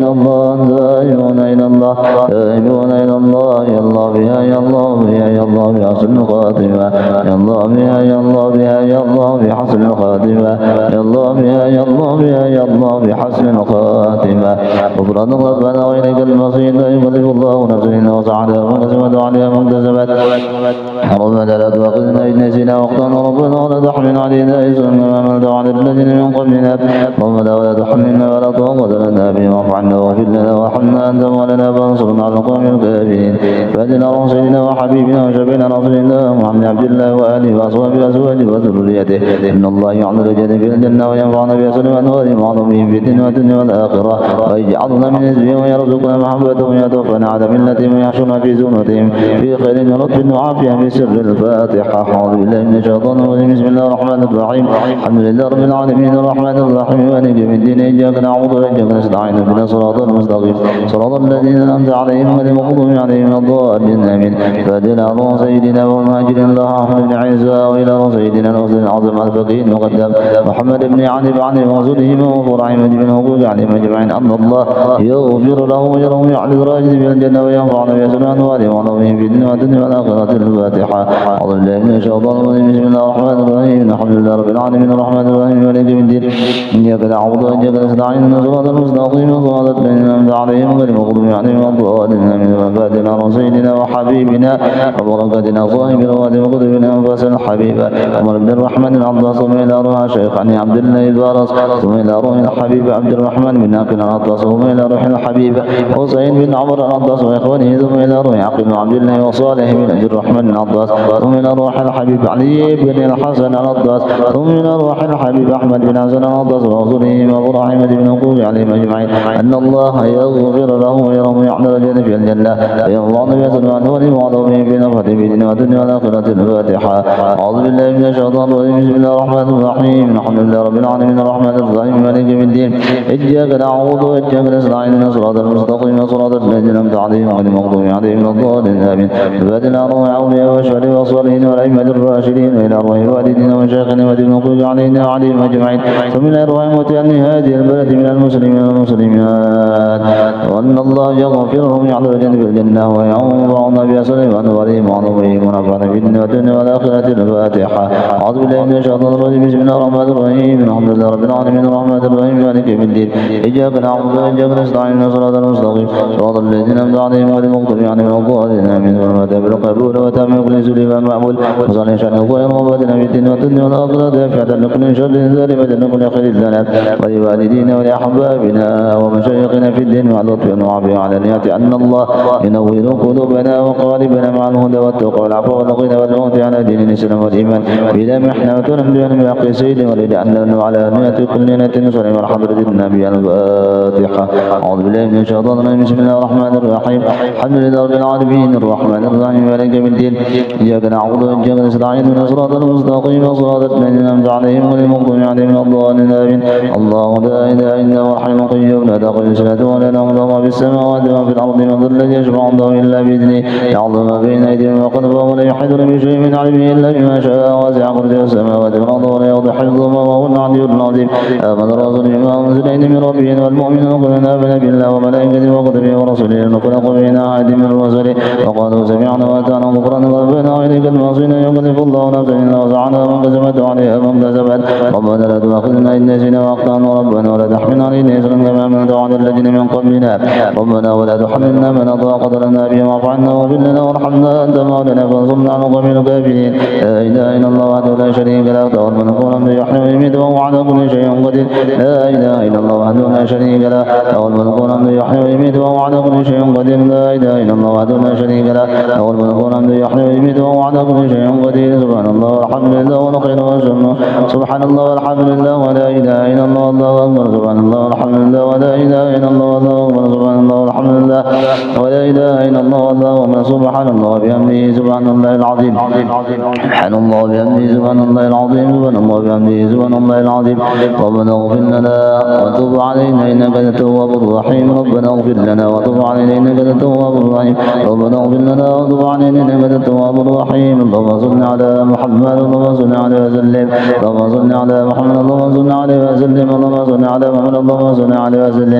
إلى الله ذاهبون إلى الله ذاهبون إلى الله يا الله بها يا الله بها يا الله بحسن الخاتمة يا الله بها يا الله بها يا الله بحسن الخاتمة يا الله بها يا الله بها يا الله بحسن الخاتمة غفران ربنا وإليك المصير لا يكلف الله نفسا إلا وسعها ما كسبت وعليها ما اكتسبت ربنا لا تؤاخذنا إن نسينا واخطأنا ربنا ولا تحمل علينا إصرا كما حملت على الذين من قبلنا ربنا ولا تحملنا ولا تغفرنا بما واعف عنا واغفر لنا وارحمنا أنت مولانا فانصرنا على القوم الكافرين فاهدنا رسولنا وحبيبنا وشفينا رسولنا محمد عبد الله وآله وأصحابه وأزواجه وذريته إن الله يعمل الجنة في الجنة وينفعنا بأسر أنوارهم وعظمهم في الدنيا والدنيا والآخرة ويجعلنا من حزبهم ويرزقنا محبتهم ويتوفنا على ملتهم ويحشرنا في زمرتهم في خير ولطف وعافية في سر الفاتحة أعوذ بالله من الشيطان الرجيم بسم الله الرحمن الرحيم الحمد لله رب العالمين الرحمن الرحيم مالك يوم الدين إياك نعبد وإياك نستعين اهدنا الصراط المستقيم صراط الذين أنعمت عليهم غير المغضوب عليهم ولا الضالين آمين فاهدنا روح سيدنا ومهاجر الله أحمد بن عيسى وإلى روح سيدنا الأصل العظيم الفقيه المقدم محمد بن علي بن ورسوله وفرع مجد بن حقوق عليهم أجمعين أن الله يغفر له ويرهم يعلي الراجل في الجنة وينفعنا بأسر أنوارهم وعظمهم في الدنيا والدنيا والآخرة الفاتحة أعوذ بالله من الشيطان الرجيم بسم الله الرحمن الرحيم الحمد لله رب العالمين الرحمن الرحيم مالك يوم الدين إياك نعبد وإياك نستعين صراط المستقيم صراط الذين أنعمت عليهم غير المغضوب عليهم ولا الضالين آمين وفاتنا رسولنا وحبيبنا وبركاتنا صاحب الواد وقطبنا أنفاس الحبيبة عمر بن الرحمن العباس ثم إلى روح شيخ عني عبد الله البارس ثم إلى روح الحبيب عبد الرحمن بن ناقل العطاس ثم إلى روح الحبيب حسين بن عمر العطاس وإخوانه ثم إلى روح عقيل عبد الله وصالح بن عبد الرحمن العطاس ثم إلى روح الحبيب علي بن الحسن العطاس ثم إلى روح الحبيب أحمد بن حسن العطاس وأصولهم وإبراهيم بن نقول عليهم أجمعين أن الله يغفر له ويرهم يعمل الجنة في الجنة ويرضى بأسر عنه وعظمهم في نفحة في الدنيا والدنيا والآخرة الفاتحة أعوذ بالله من الشيطان الرجيم بسم الله الرحمن الرحيم الحمد لله رب العالمين الرحمن الرحيم مالك يوم الدين إياك نعبد وإياك نستعين صراط المستقيم صراط الذين أنعمت عليهم غير المغضوب عليهم ولا الضالين آمين فاتنا روح أولياء والشهداء والصالحين والأئمة الراشدين وإلى روح والدينا وشيخنا والمغضوب علينا وعليهم أجمعين ثم إلى روح متأن هذه البلد من المسلمين والمسلمات وأن الله يغفرهم يعلو الجنة في الجنة وينفعنا بأسرهم وأنوارهم وعظمهم ونفعنا في الدنيا والدنيا والآخرة الفاتحة أعوذ بالله من الشيطان الرجيم بسم الله الرحمن الرحيم الحمد لله رب العالمين الرحمن الرحيم مالك يوم الدين إياك نعبد وإياك نستعين صراط المستقيم صراط الذين أنعمت عليهم غير المغضوب عليهم ولا الضالين آمين والمتى بالقبول وتم كل سليم معمول وصلى شأن الخير وبدنا في الدين والدنيا والآخرة فعلا لكل شر ظالمة لكل خير لنا ولوالدينا ولأحبابنا ومشايخنا في الدين مع لطف وعافية على نية أن الله ينور قلوبنا وقالبنا مع الهدى والتقى والعفو والغنى والموت على دين الإسلام والإيمان بلا محنة ونمدون من حق سيد ولجعلنا على نية كل نية صلى على حضرة النبي الفاتحة أعوذ بالله من الشيطان الرجيم بسم الله الرحمن الرحيم الحمد لله رب العالمين الرحمن الرحيم مالك يوم الدين إياك نعبد وإياك نستعين من صراط المستقيم صراط الذين أنعمت عليهم غير المغضوب عليهم ولا الضالين آمين الله لا إله إلا هو الحي القيوم لا تأخذه سنة ولا نوم له ما في السماوات وما في الأرض من ذا الذي يشفع عنده إلا بإذنه يعلم ما بين أيديهم وخلفهم ولا يحيطون بشيء من علمه إلا بما شاء وسع كرسيه السماوات والأرض ولا يؤوده حفظهما وهو العلي العظيم آمن الرسول بما أنزل إليه من ربه والمؤمنون كلنا آمنا بالله وملائكته وكتبه ورسله نفرق بين أحد من الرسل وقالوا سمعنا وأطعنا غفرانك ربنا وإليك المصير يكلف الله نفسا إلا وسعها ما كسبت وعليها ما اكتسبت ربنا لا تؤاخذنا إن نسينا وأخطأنا ربنا ولا تحمل علينا إصرا كما حملته على الذين من قبلنا ربنا ولا تحملنا ما لا طاقة لنا به واعف عنا واغفر لنا وارحمنا أنت مولانا فانصرنا على القوم الكافرين لا إله إلا الله وحده لا شريك له له الملك والحمد يحيي ويميت وهو على كل شيء قدير لا إله إلا الله وحده لا شريك له له الملك والحمد يحيي ويميت وهو على كل شيء قدير لا إله إلا الله وحده لا شريك له له الملك والحمد يحيي ويميت وهو على كل شيء قدير سبحان الله والحمد لله والخير والشر سبحان الله والحمد لله ولا إله إلا الله الله أكبر سبحان الله والحمد لله ولا إله إلا الله الله أكبر سبحان الله والحمد لله ولا إله إلا الله الله أكبر سبحان الله وبحمده سبحان الله العظيم سبحان الله وبحمده سبحان الله العظيم سبحان الله وبحمده سبحان الله العظيم ربنا اغفر لنا وتب علينا إنك أنت التواب الرحيم ربنا اغفر لنا وتب علينا إنك أنت التواب الرحيم ربنا اغفر لنا وتب علينا إنك أنت التواب الرحيم اللهم صل على محمد اللهم صل عليه وسلم اللهم صل على محمد اللهم صل عليه وسلم اللهم صل على محمد اللهم صل عليه وسلم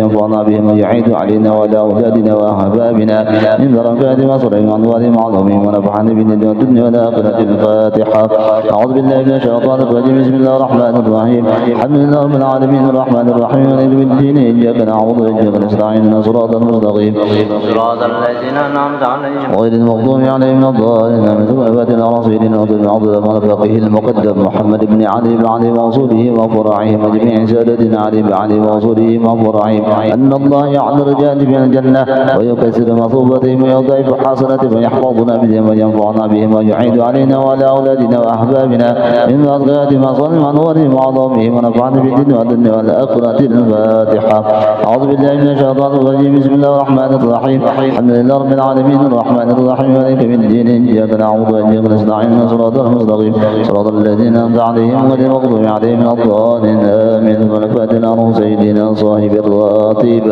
ينفعنا بهم ويعيد علينا وعلى أولادنا وأحبابنا من بركات وصرهم وأنوار معظمهم ونفعنا بالدنيا والدنيا والآخرة. الفاتحة. أعوذ بالله من الشيطان الرجيم. بسم الله الرحمن الرحيم. الحمد لله رب العالمين الرحمن الرحيم مالك يوم الدين إياك نعبد وإياك نستعين صراط المستقيم صراط الذين أنعمت عليهم غير المغضوب عليهم ولا الضالين. مثل على سيدنا عبد الفقيه المقدم محمد بن علي بن علي وصوله وفرعهم وجميع سادتنا علي بن علي وصوله وفرعهم أن الله يعذر الرجال في الجنة ويكسر مثوبتهم ويضعف حسنتهم ويحفظنا بهم وينفعنا بهم ويعيد علينا وعلى أولادنا وأحبابنا من أرقاد مصالح وأنوارهم وعظامهم ونفعنا بالدين والدنيا والآخرة. الفاتحة. أعوذ بالله من الشيطان الرجيم. بسم الله الرحمن الرحيم. الحمد لله رب العالمين الرحمن الرحيم مالك يوم الدين إياك نعبد وإياك نستعين صراط المستقيم صراط الذين أنعمت عليهم غير المغضوب عليهم ولا الضالين. آمين. ونفعتنا سيدنا صاحب الراتب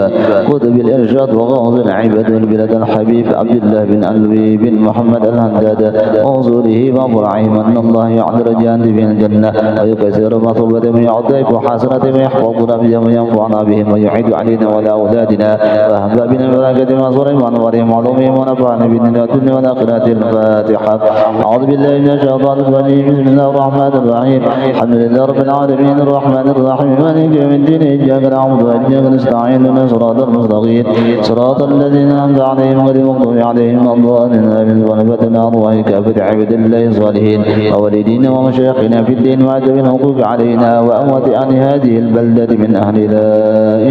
كتب الإرشاد وغوث العباد والبلاد الحبيب عبد الله بن علوي بن محمد الهنداد وصوله وفرعهم أن الله يعذر الجان في الجنة ويكسر مثوبتهم ويعطيك حسنتهم ويحفظنا بهم وينفعنا بهم ويعيد علينا وعلى أولادنا وأحبابنا بركة مصرهم وأنوارهم وعلومهم ونفعنا بالدنيا والدنيا والآخرة. الفاتحة. أعوذ بالله من الشيطان الرجيم. بسم الله الرحمن الرحيم. الحمد لله رب العالمين الرحمن الرحيم مالك يوم الدين إياك نعبد وإياك نستعين صراط المستقيم صراط الذين أنعمت عليهم غير المغضوب عليهم ولا الضالين. آمين. ونفتنا أرواحك كافة عباد الله الصالحين ووالدينا ومشايخنا في الدين وعدم الحقوق علينا وأموات أهل هذه البلدة من أهل لا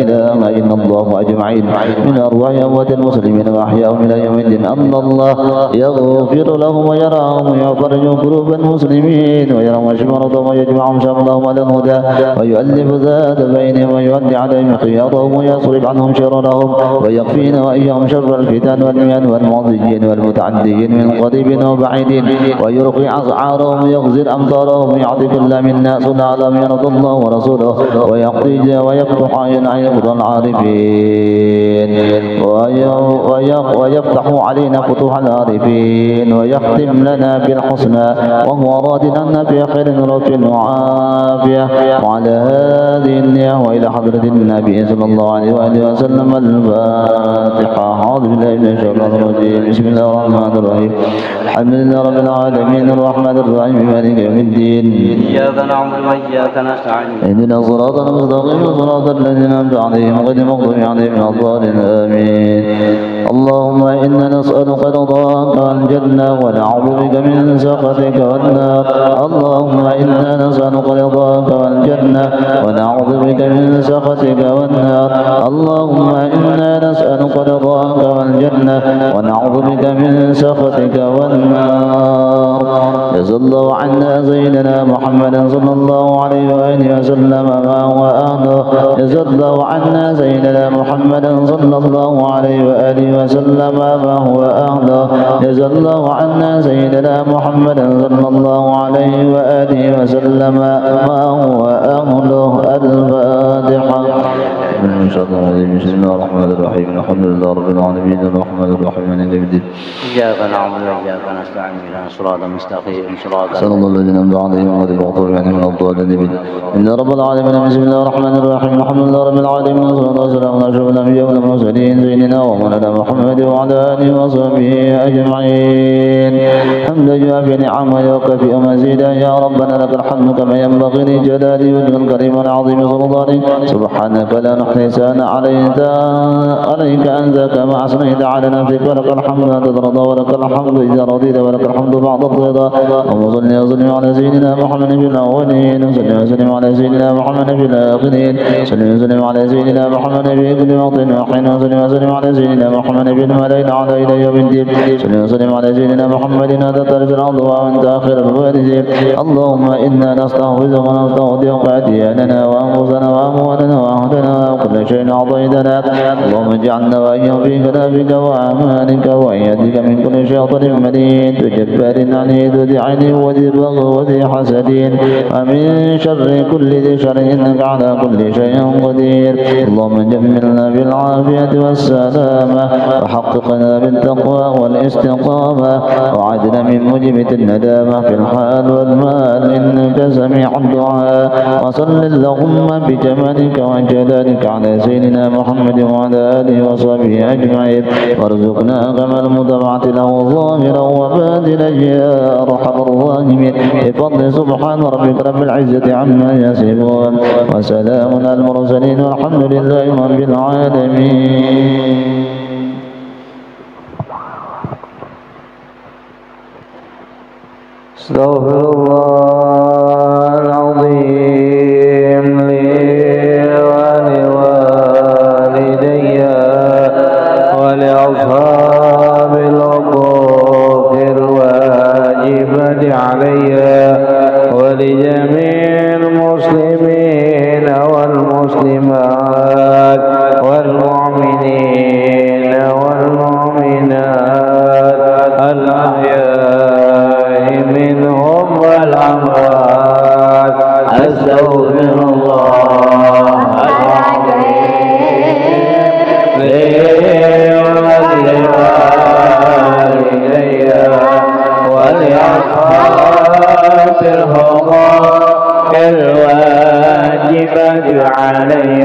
إله إلا الله أجمعين من أرواح أموات المسلمين وأحياءهم إلى يوم الدين. أن الله يغفر لهم ويرحمهم ويفرج قلوب المسلمين ويرحم مرضهم ويجمعهم شملهم على الهدى ويؤلف ذات بينهم ويؤدي عليهم خيارهم ويصرف عنهم شررهم ويكفينا وإياهم شر الفتن والميان والمعصيين والمتعدين من قريب وبعيد ويرقي أسعارهم ويغزر أمطارهم ويعطي كل منا صنع لم يرضى الله ورسوله ويفتح عيقظ العارفين ويفتح علينا فتوح العارفين ويختم لنا بالحسنى وهو راض عنا في خير رب وعافية. وعلى هذه النية وإلى حضرة النبي صلى الله عليه وآله وسلم. الفاتحة. أعوذ بالله من الشيطان الرجيم. بسم الله الرحمن الرحيم. الحمد لله رب العالمين الرحمن الرحيم مالك يوم الدين إياك نعبد وإياك نستعين اهدنا الصراط المستقيم صراط الذين أنعمت عليهم غير المغضوب عليهم ولا الضالين. آمين. اللهم إنا نسألك رضاك والجنة ونعوذ بك من سخطك والنار. اللهم إنا نسألك رضاك والجنة ونعوذ بك من سخطك والنار. اللهم إنا نسألك رضاك والجنة ونعوذ بك من سخطك والنار. جزا الله عنا سيدنا محمد صلى الله عليه وآله وسلم ما هو أهله. جزا الله عنا سيدنا محمد صلى الله عليه وآله وسلم ما هو أهله. جزا الله عنا سيدنا محمد صلى الله عليه وآله وسلم ما هو أهله. الفاتحة. بسم الله الرحمن الرحيم. الحمد لله رب العالمين الرحمن الرحيم مالك يوم الدين إياك نعبد وإياك نستعين اهدنا الصراط المستقيم صراط صلى الله الذين أنعمت عليهم غير المغضوب عليهم ولا الضالين. إن رب العالمين. بسم الله الرحمن الرحيم. الحمد لله رب العالمين والصلاة والسلام على أشرف الأنبياء والمرسلين سيدنا ومولانا محمد وعلى آله وصحبه أجمعين. حمدا يوافي نعمه ويكفي مزيدا. يا ربنا لك الحمد كما ينبغي لجلال وجهك الكريم العظيم سلطانك. سبحانك لا نحصي ثناء عليك أنت كما أثنيت على نفسك. ولك الحمد أنت ترضى ولك الحمد إذا رضيت ولك الحمد بعد الرضا. اللهم صل وسلم على سيدنا محمد في الأولين وصل وسلم على سيدنا محمد في الآخرين. صل وسلم على سيدنا محمد في كل وقت وحين. وصل وسلم على سيدنا محمد في الملائكة الأعلى إلى يوم الدين. صل وسلم على سيدنا محمد هذا طرف الأرض وأنت آخر الوارثين. اللهم إنا نستحفظك ونستودعك أدياننا وأنفسنا وأموالنا وأهلنا وكل شيء أعطيتنا. اللهم اجعلنا وإياهم في كتابك وأمانك وإيادك من كل شيطان مريد وجبار عنيد وذي عين وذي بغي وذي حسد ومن شر كل ذي شر إنك على كل شيء قدير. اللهم جملنا بالعافية والسلامة وحققنا بالتقوى والاستقامة وعدنا من مجبة الندامة في الحال والمال إنك سميع الدعاء. وصل اللهم بجمالك وجلالك على على سيدنا محمد وعلى آله وصحبه أجمعين وارزقنا كمال متابعة له ظاهرا وباطنا يا أرحم الراحمين بفضل سبحان ربك رب العزة عما يصفون وسلام على المرسلين والحمد لله رب العالمين. استغفر الله العظيم لي ولوالدي ولأصحاب الحقوق الواجبة علي ولجميع المسلمين والمسلمات والمؤمنين والمؤمنات الأحياء منهم والأموات. أستغفر الله العظيم لي ولوالدي ولأصحاب الحقوق الواجبة علي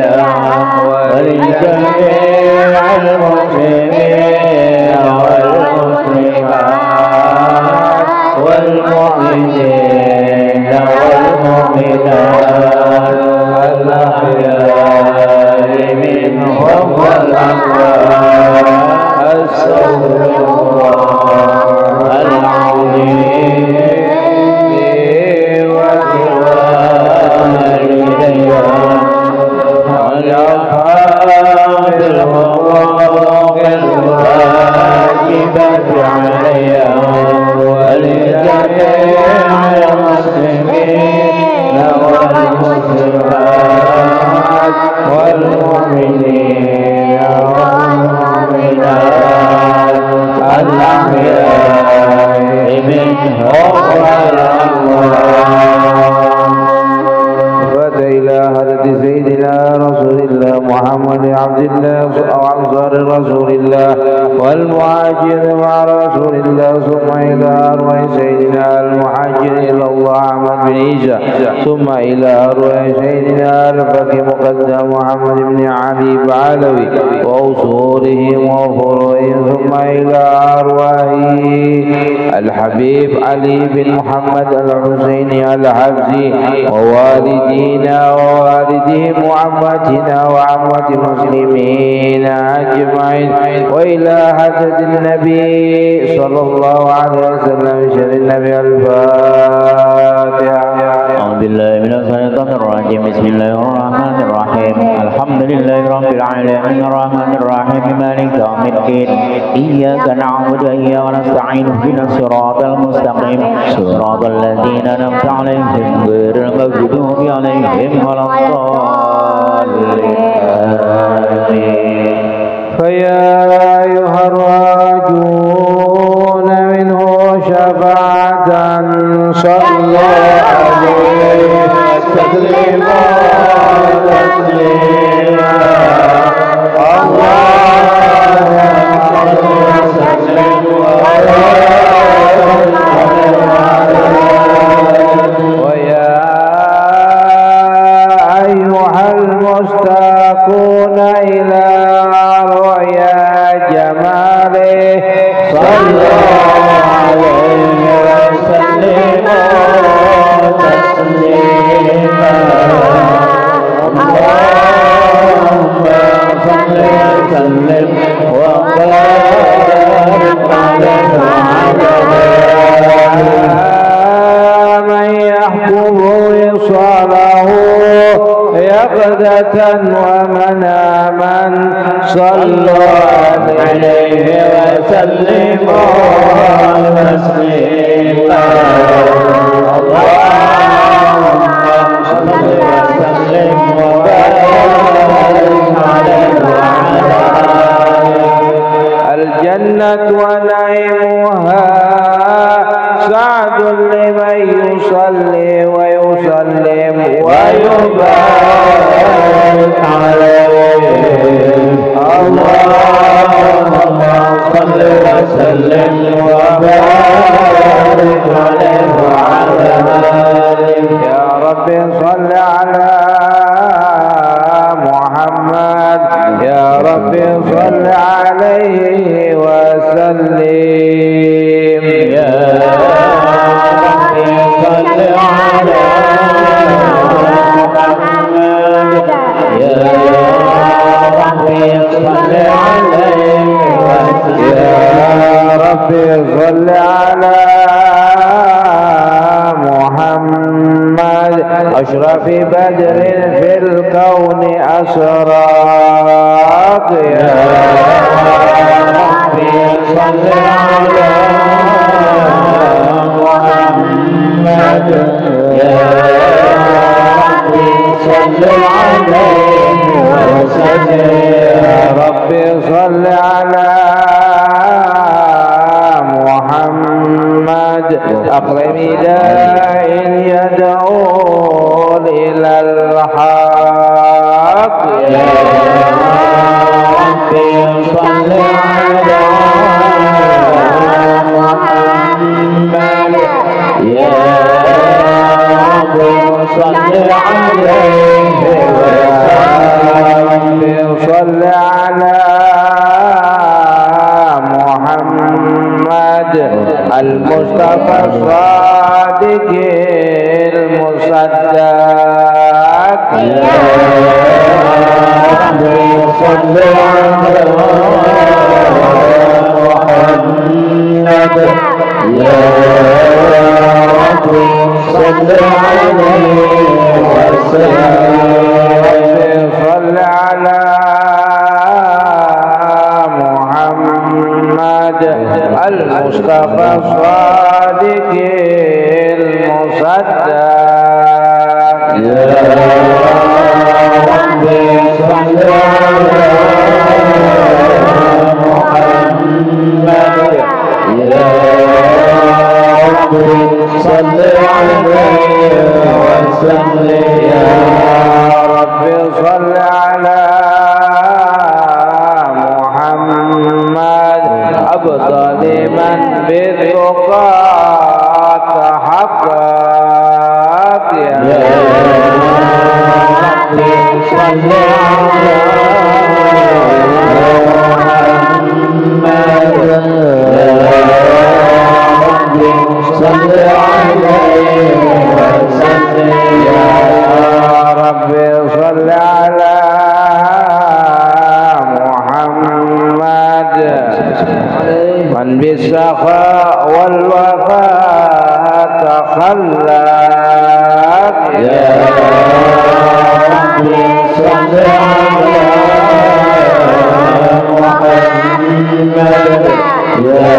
ولجميع المسلمين والمسلمات والمؤمنين والمؤمنات الأحياء منهم والأموات. أستغفر الله العظيم لي ولوالدي ولأصحاب الحقوق الواجبة علي ولجميع المسلمين والمسلمات والمؤمنين والمؤمنات الأحياء منهم والأموات. إلى حضرة سيدنا رسول الله محمد عبد الله وأنصار رسول الله والمهاجر مع رسول الله ثم إلى أرواح سيدنا المهاجر إلى الله أحمد بن عيسى ثم إلى أرواح سيدنا الفقيه مقدم محمد بن علي بعلوي وأصولهم وفروعهم ثم إلى أرواح الحبيب علي بن محمد الحسيني الحفزي ووالدينا ووالدهم وعمتنا وعمة المسلمين أجمعين وإلى حضرة النبي صلى الله عليه وسلم شر النبي. الفاتحة. أعوذ بالله من الشيطان الرجيم. بسم الله الرحمن الرحيم. الحمد لله رب العالمين الرحمن الرحيم مالك يوم الدين إياك نعبد وإياك نستعين اهدنا الصراط المستقيم صراط الذين أنعمت عليهم غير المغضوب عليهم ولا الضالين. فيا أيها الراجون منه شفاعة صلوا عليه تسليما تسليما. اللهم صل وسلم وبارك ويا أيها المشتاقون إلى رؤيا جماله صلوا عليه وسلموا تسليما. اللهم صل وسلم وبارك عليه وعلى من يحفظ وصاله يقظة ومناما صلوا عليه وسلموا تسليما. اللهم صل وسلم وبارك عليه وعلى الجنة ونعيمها سعد لمن يصلي ويسلم ويبارك عليه. اللهم صل وسلم وبارك عليه وعلى آله. يا رب صل على محمد صل على محمد أشرف بدر في الكون أشراق يا ربي صل على محمد يا ربي صل عليه وسلم يا ربي صل على محمد أكرم داع يدعو إلى الحق يا ربي صل على محمد يا ربي صل عليه وسلم صل على محمد المصطفى الصادق المصدق يا ربي صل على محمد يا ربي صل عليه وسلم صل على محمد المصطفى الصادق المصدق يا ربي صل على محمد يا ربي صل عليه وسلم يا ربي صل على محمد أفضل من بالتقى تحقق يا ربي صل على محمد يا ربي صل عليه وسلم يا ربي صل على محمد من بالسخاء والوفاء تخلق يا ربي صل على محمد يا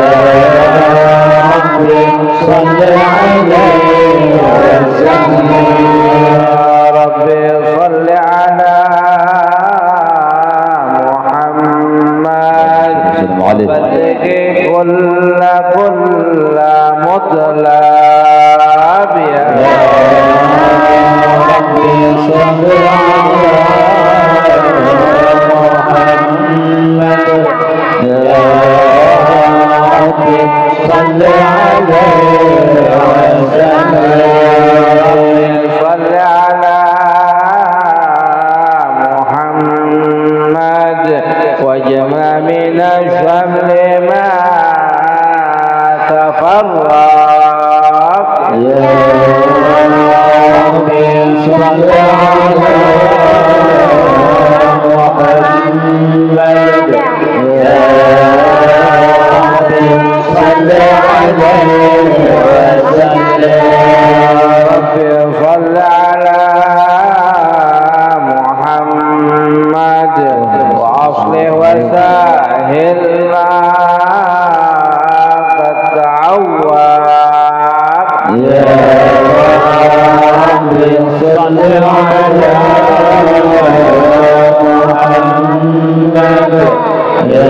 ربي صل عليه وسلم يا ربي صل على محمد بلغ كل مطلب يا ربي صل على محمد يا ربي صل عليه وسلم صل على محمد وجمع من الشمل ما تفرق يا ربي صل على محمد يا ربي صل عليه وسلم ربي صل على محمد وأصلح وسهل ما قد تعوق يا ربي صل على محمد يا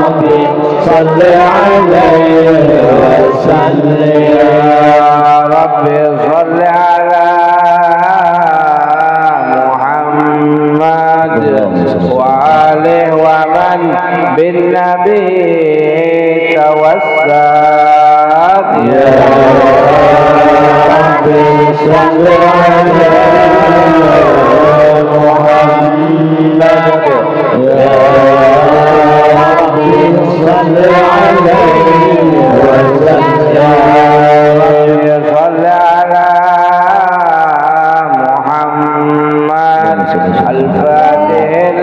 ربي صل عليه وسلم يا ربي صل على محمد وآله ومن بالنبي توسل يا ربي صل على محمد يا ربي صل عليه وسلم يا ربي صل على محمد الفاتح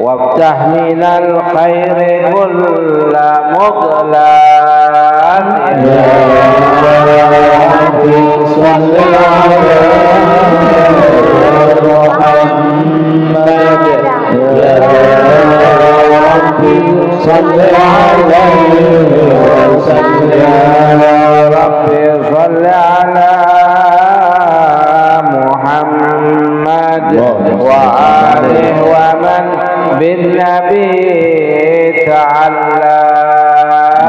وافتح من الخير كل مغلات يا ربي صل على محمد يا ربي صل عليه وسلم يا ربي صل على محمد وآله ومن بالنبي تعلق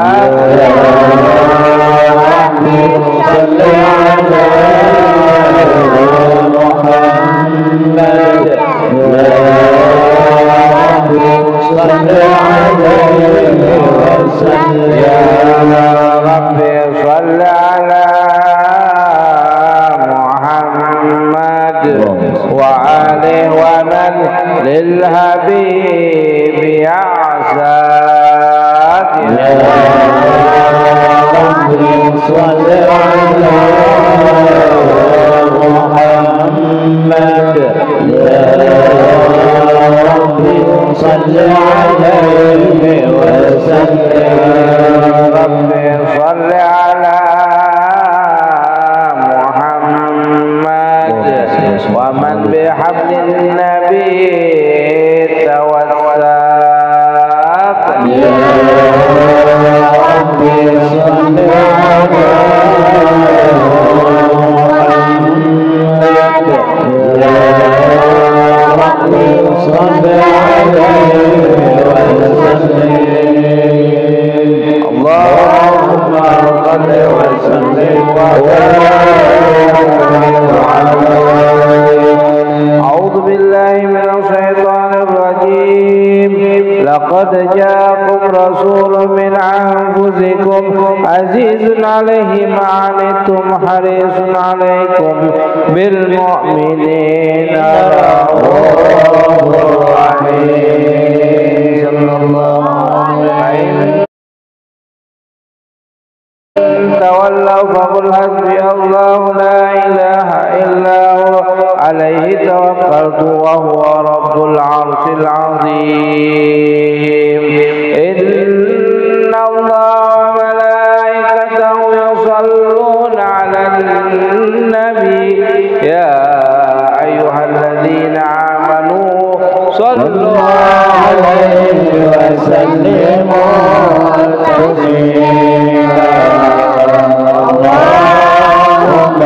يا ربي صل على محمد يا ربي صل عليه وسلم يا ربي صل على محمد وآله ومن للحبيب يعساك يا ربي صل على محمد يا ربي صل عليه وسلم يا ربي صل على محمد ومن بحبل النبي توساك يا ربي صل على محمد يا ربي صل عليه وسلم اللهم صل وسلم وبارك عليه. أعوذ بالله من الشيطان الرجيم. لقد جاءكم رسول من أنفسكم عزيز عليه ما عنتم حريص عليكم بالمؤمنين رؤوف رحيم. صلى الله عليه وسلم. تولوا فقل حسبي الله لا إله إلا هو عليه توكلت وهو رب العرش العظيم. إن الله وملائكته يصلون على النبي يا أيها الذين آمنوا صلوا عليه وسلموا تسليما. اللهم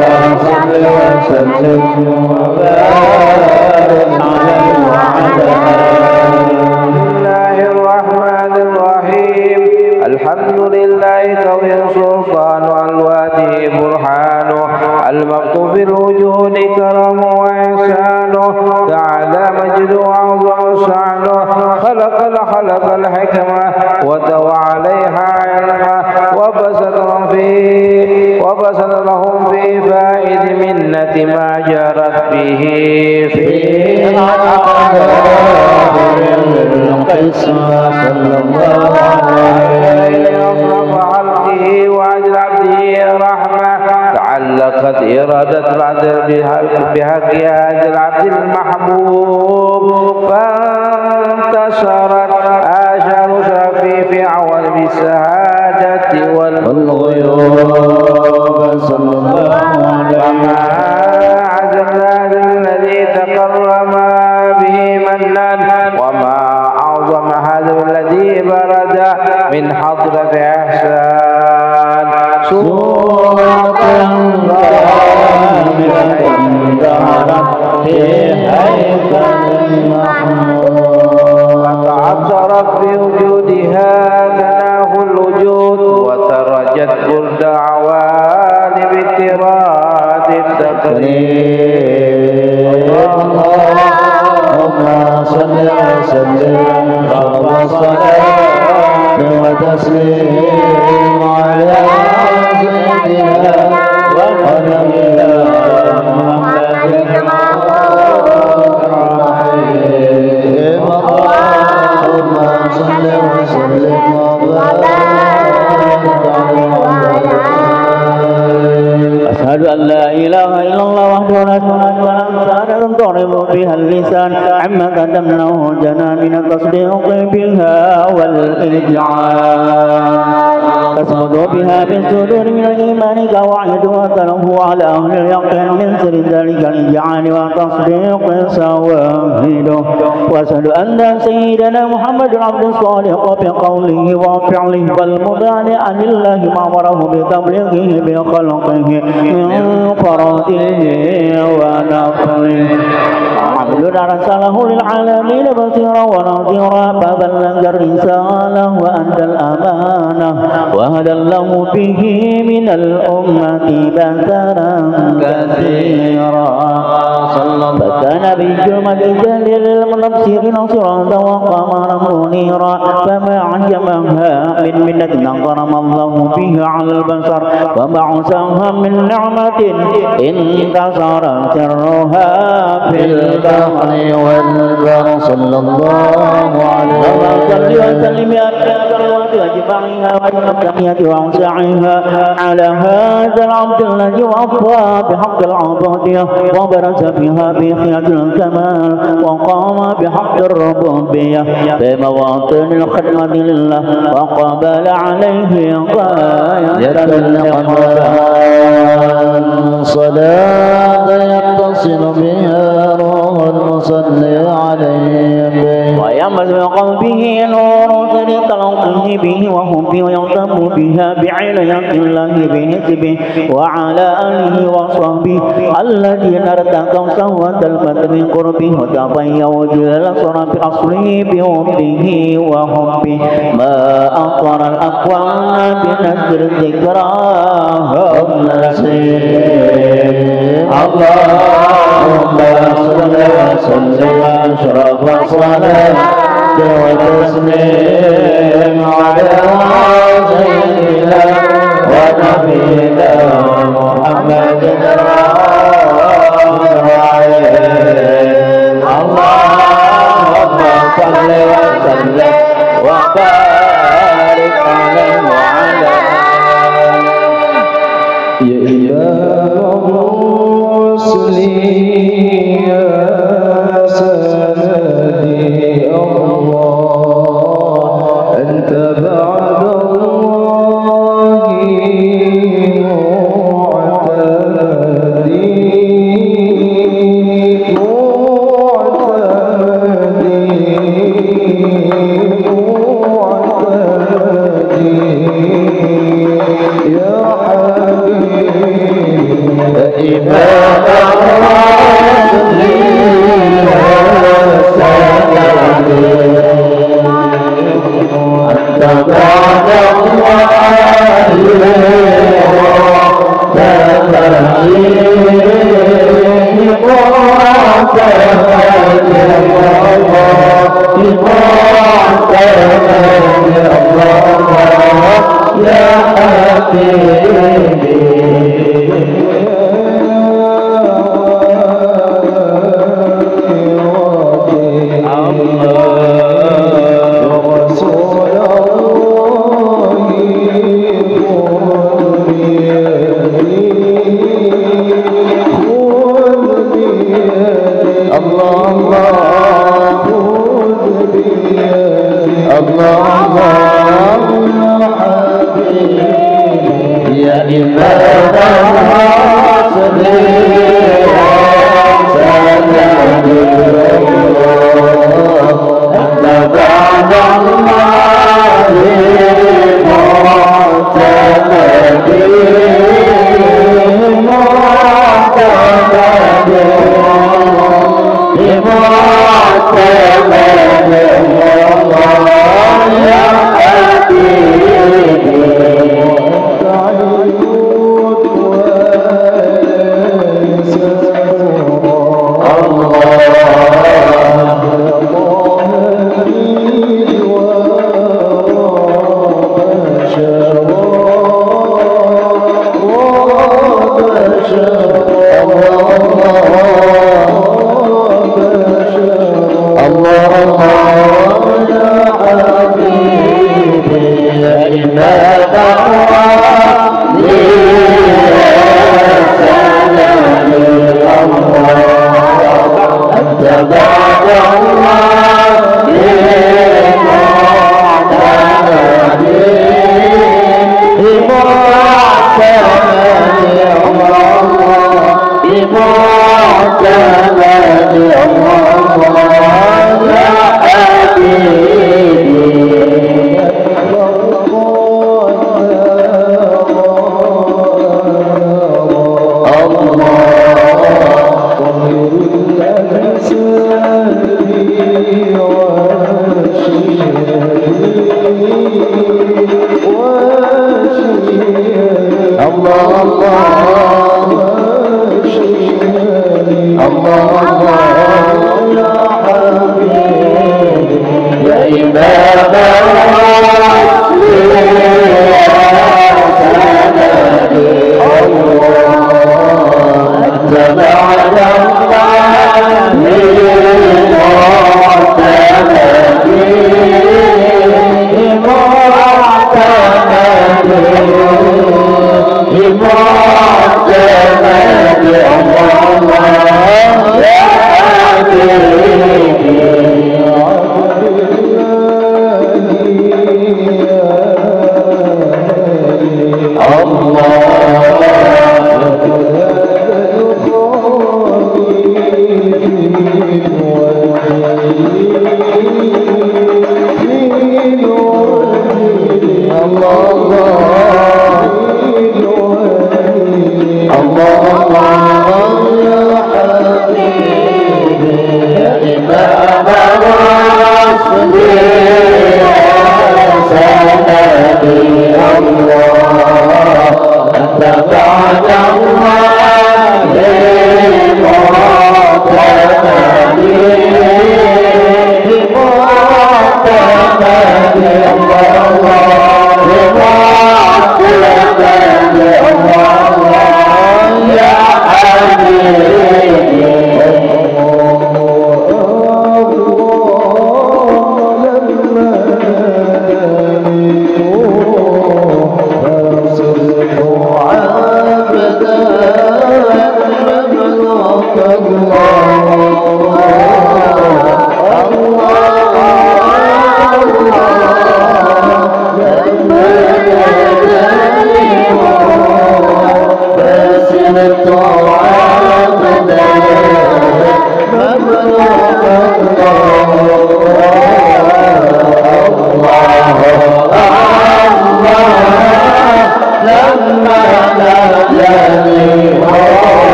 صل وسلم وبارك عليه وعلى بسم الله الرحمن الرحيم. الحمد لله قوي سلطان الوادي برهانه المكتوب في الوجود كرم وإحسانه تعالى مجد وعظم شأنه خلق الحكمة وتوى عليها علما وبسط لهم في فائد منة ما جرت به في القسمة صلى الله عليه وسلم خلقه وأجل عبده رحمة تعلقت إرادة العدل بحق هذا العبد المحبوب فانتشرت آثار شرفه في عوالم السعادة والغيوب صلى الله عليه وسلم. عزمنا الذي تكرم به منان وما أعظم هذا الذي برد من حضرة إحسان صورة ظاهرة ظهرت في هيكل محمود فتعذرت بوجودها تناه الوجود وترجت برد عوالم اضطراد التقريب. اللهم صل وسلم وصلاة وتسليم على سيدنا ونبينا محمد الرحيم. اللهم صل وسلم وبارك عليه. أشهد أن لا إله إلا الله وحده لا شريك له شهادة تعرف بها اللسان عما كتبناه جنا من التصديق بها والإجعال تسمد بها بالصدور من الإيمان قواعد وتله على أهل اليقين من سر ذلك الإجعال وتصديق سواهده وأشهد أن سيدنا محمد عبد الصادق بقوله وفعله والمضانع لله ما أمره بتبليغه بخلقه من فراده ونفله عبد أرسله للعالمين بصيرا ونذيرا فبلغ الرسالة وأدى الأمانة وهدى الله به من الأمة بشرا كثيرا فكان بالجمل جليل المبصرين صراطا وقمرا منيرا فما عجبها من منة أكرم الله بها على البشر وبعثها من نعمة انتصر سرها في البحر والبر صلى الله عليه وسلم يا أجمعها والمكانية وأوسعها على هذا العبد الذي وفى بحق العبودية وبرز فيها بخيات الكمال وقام بحق الربوبية في مواطن الخدمة لله وقبل عليه غاية الإقبال صلاة يتصل بها روح المصلي عليه ويمس قلبه نور طريق الأوقه به وحبه ويغتم بها بعناية الله بنسبه وعلى آله وصحبه الذين ارتقوا سوة البدر قربه وتبينوا جل صرف أصله بحبه وحبه ما أطر الأقوام بنذر ذكراهم نسيم اللهم صل وسلم أشرف الصلاة وتسليم على سيدنا ونبينا محمد اللهم صل وسلم وبارك عليه وعلى يا إمام الرسل يا سندي الله أنت بعد الله بعد الله Allah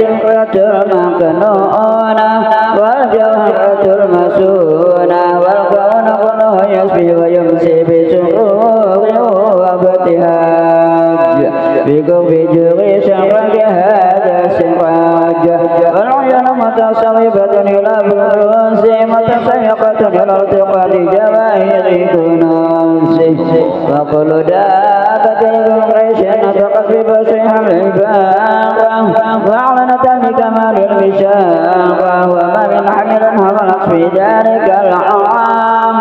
الفكرة المكنونة والجوهرة المسونة والكون كله يسبي ويمسي بسرور وابتهاج بقرب جري شرك هذا السراج والعيون متصرفة إلى الرؤوس متسيقة إلى ارتقاء جواهر كنوز وكل دابة القريش نطقت بفصيح العبارة وأعلنت بكمال البشارة وما من حمل حملت في ذلك العام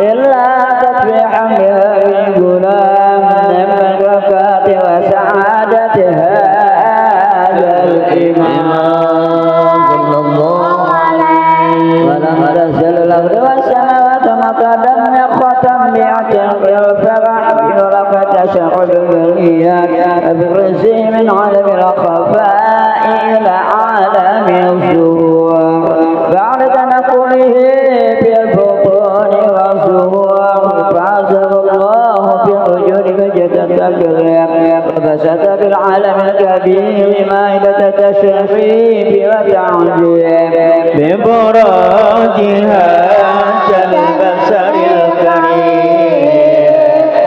إلا تسبيحا بهذه الغلام من بركات وسعادة هذا الإمام صلى الله عليه ولم تزل الأرض والسماوات متدمخة بعتق الفرح ولقد تشعر بالبريات بالرزق من عالم الخفاء إلى عالم الظهور بعد تنقله في البطون والظهور فعزل الله في الوجود فجد التكريم وبسط في العالم الكبير مائدة التشريف والتعظيم ببراجها كالبصر الكريم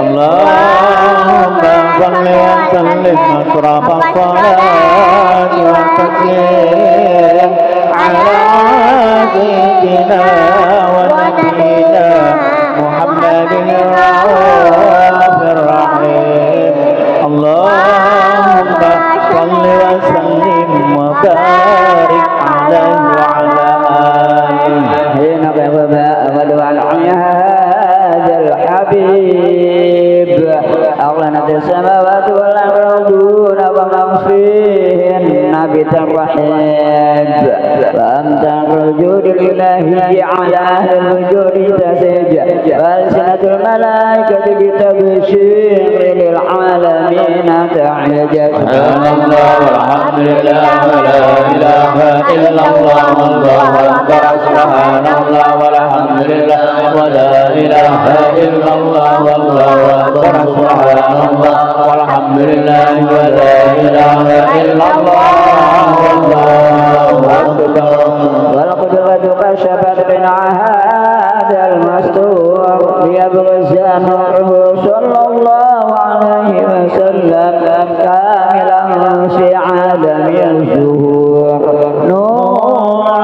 اللهم صل وسلم أشرف الصلاة والتسليم على سيدنا ونبينا محمد الرؤوف الرحيم اللهم صل وسلم وبارك عليه وعلى آله حين غاب أمل عن هذا الحبيب أعلنت السماوات والأرضون ومن فيهن بترحيب فأنت الوجود الإلهي على أهل الوجود تسجد وألسنة الملائكة بتبشير للعالمين تعجب سبحان الله والحمد لله ولا إله إلا الله والله أكبر سبحان الله والحمد لله ولا إله إلا الله والله أكبر سبحان الله والحمد لله ولا إله إلا الله والله أكبر والقدرة كشفت من هذا المستور ليبرز نوره صلى الله عليه وسلم كاملا في عالم الظهور نورا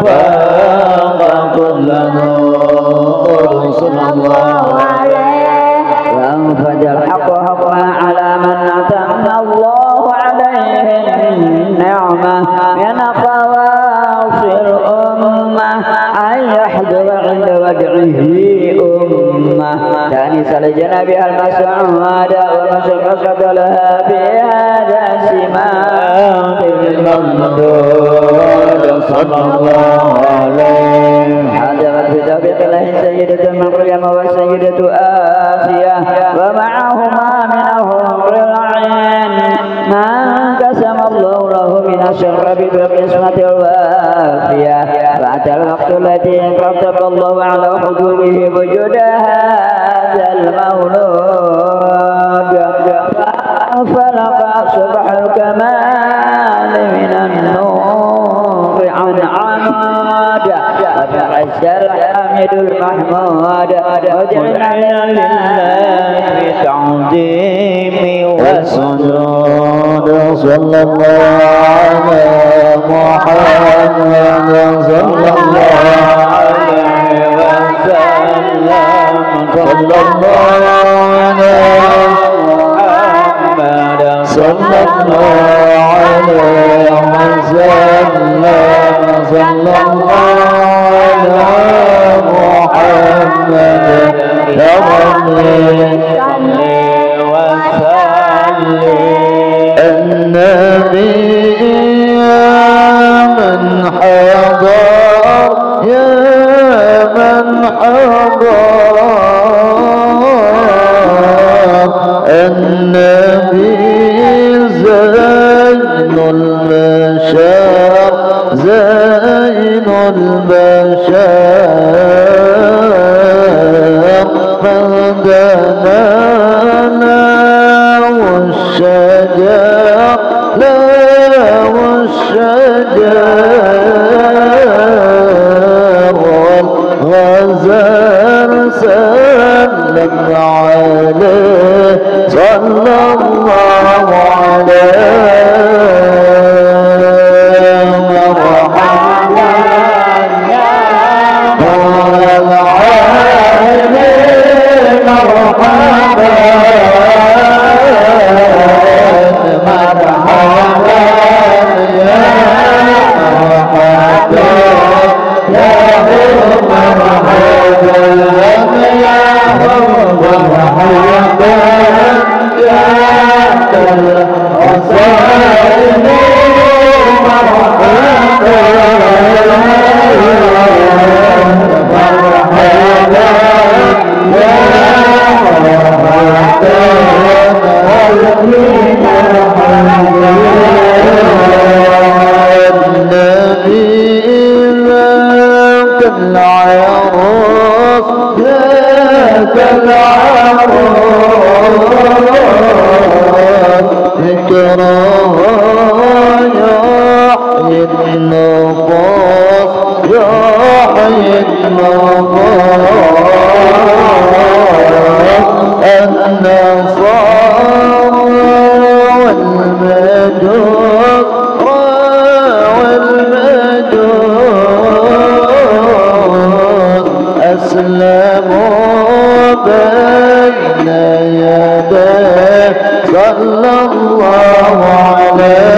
فاق كل نور صلى الله عليه وأنفذ الحق حقا على من أتم الله عليه النعمة من خواص الأمة أن يحضر عند وجعه أمة تأنيس لجنبها المسعود ومشقة لها في هذا السماء الممدود صلى الله عليه حضرت بتوفيق الله سيدة مريم وسيدة آسيا ومعهما من أمر العين ما انقسم الله له من الشرب بالقسمة الوافية فأتى الوقت الذي كتب الله على حضوره وجود هذا المولود فلق صبح الكمال من النور عن عماد فبعثر الحمد المحمود وجعلنا لله بتعظيم والسجود صلى الله على محمد صلى الله عليه وسلم صلى الله عليه محمد صلى الله عليه وسلم صلى الله على محمد يا رب صل وسلم النبي يا من حضر يا من حضر النبي زين البشر زين البشر فدنانا والشجر لا والشجر العروس ذاك العروس ذكراه يحيي النفوس يحيي النفوس النصارى والمجوس أسلموا بين يديه صلى الله عليه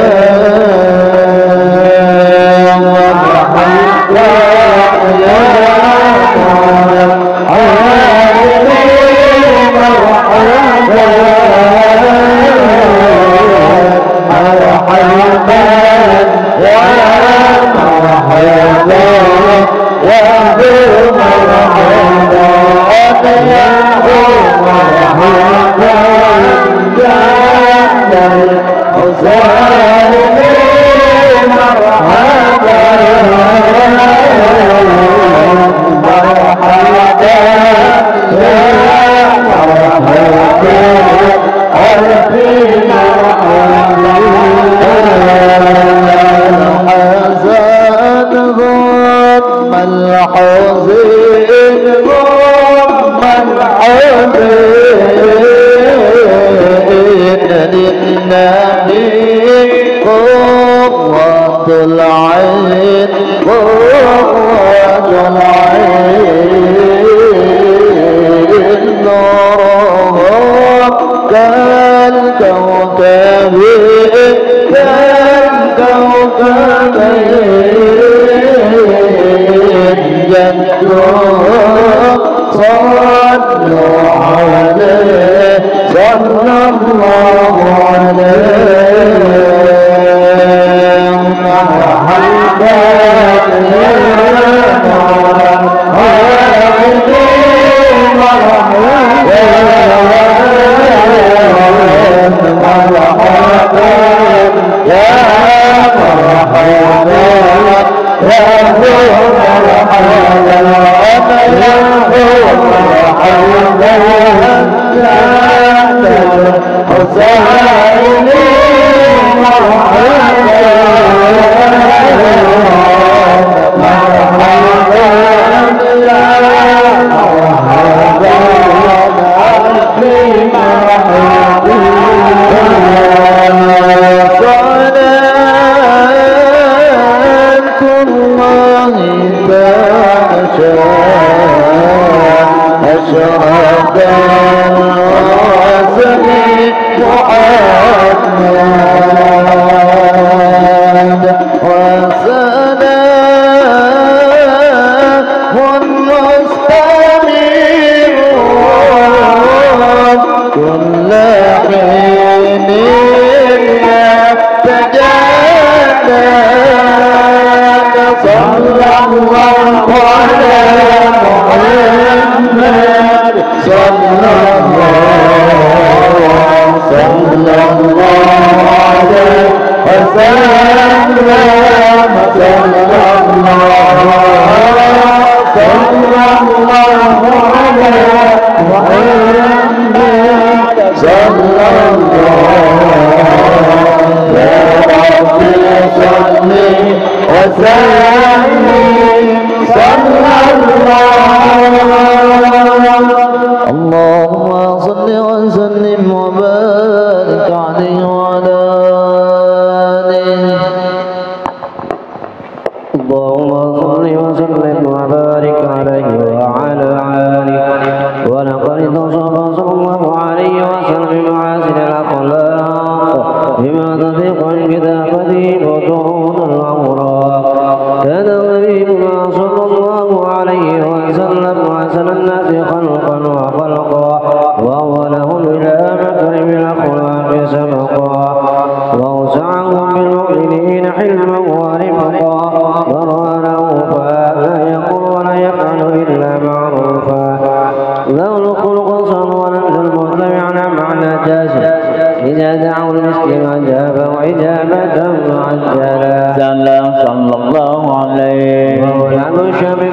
صلى الله عليه. مولانا الشافعي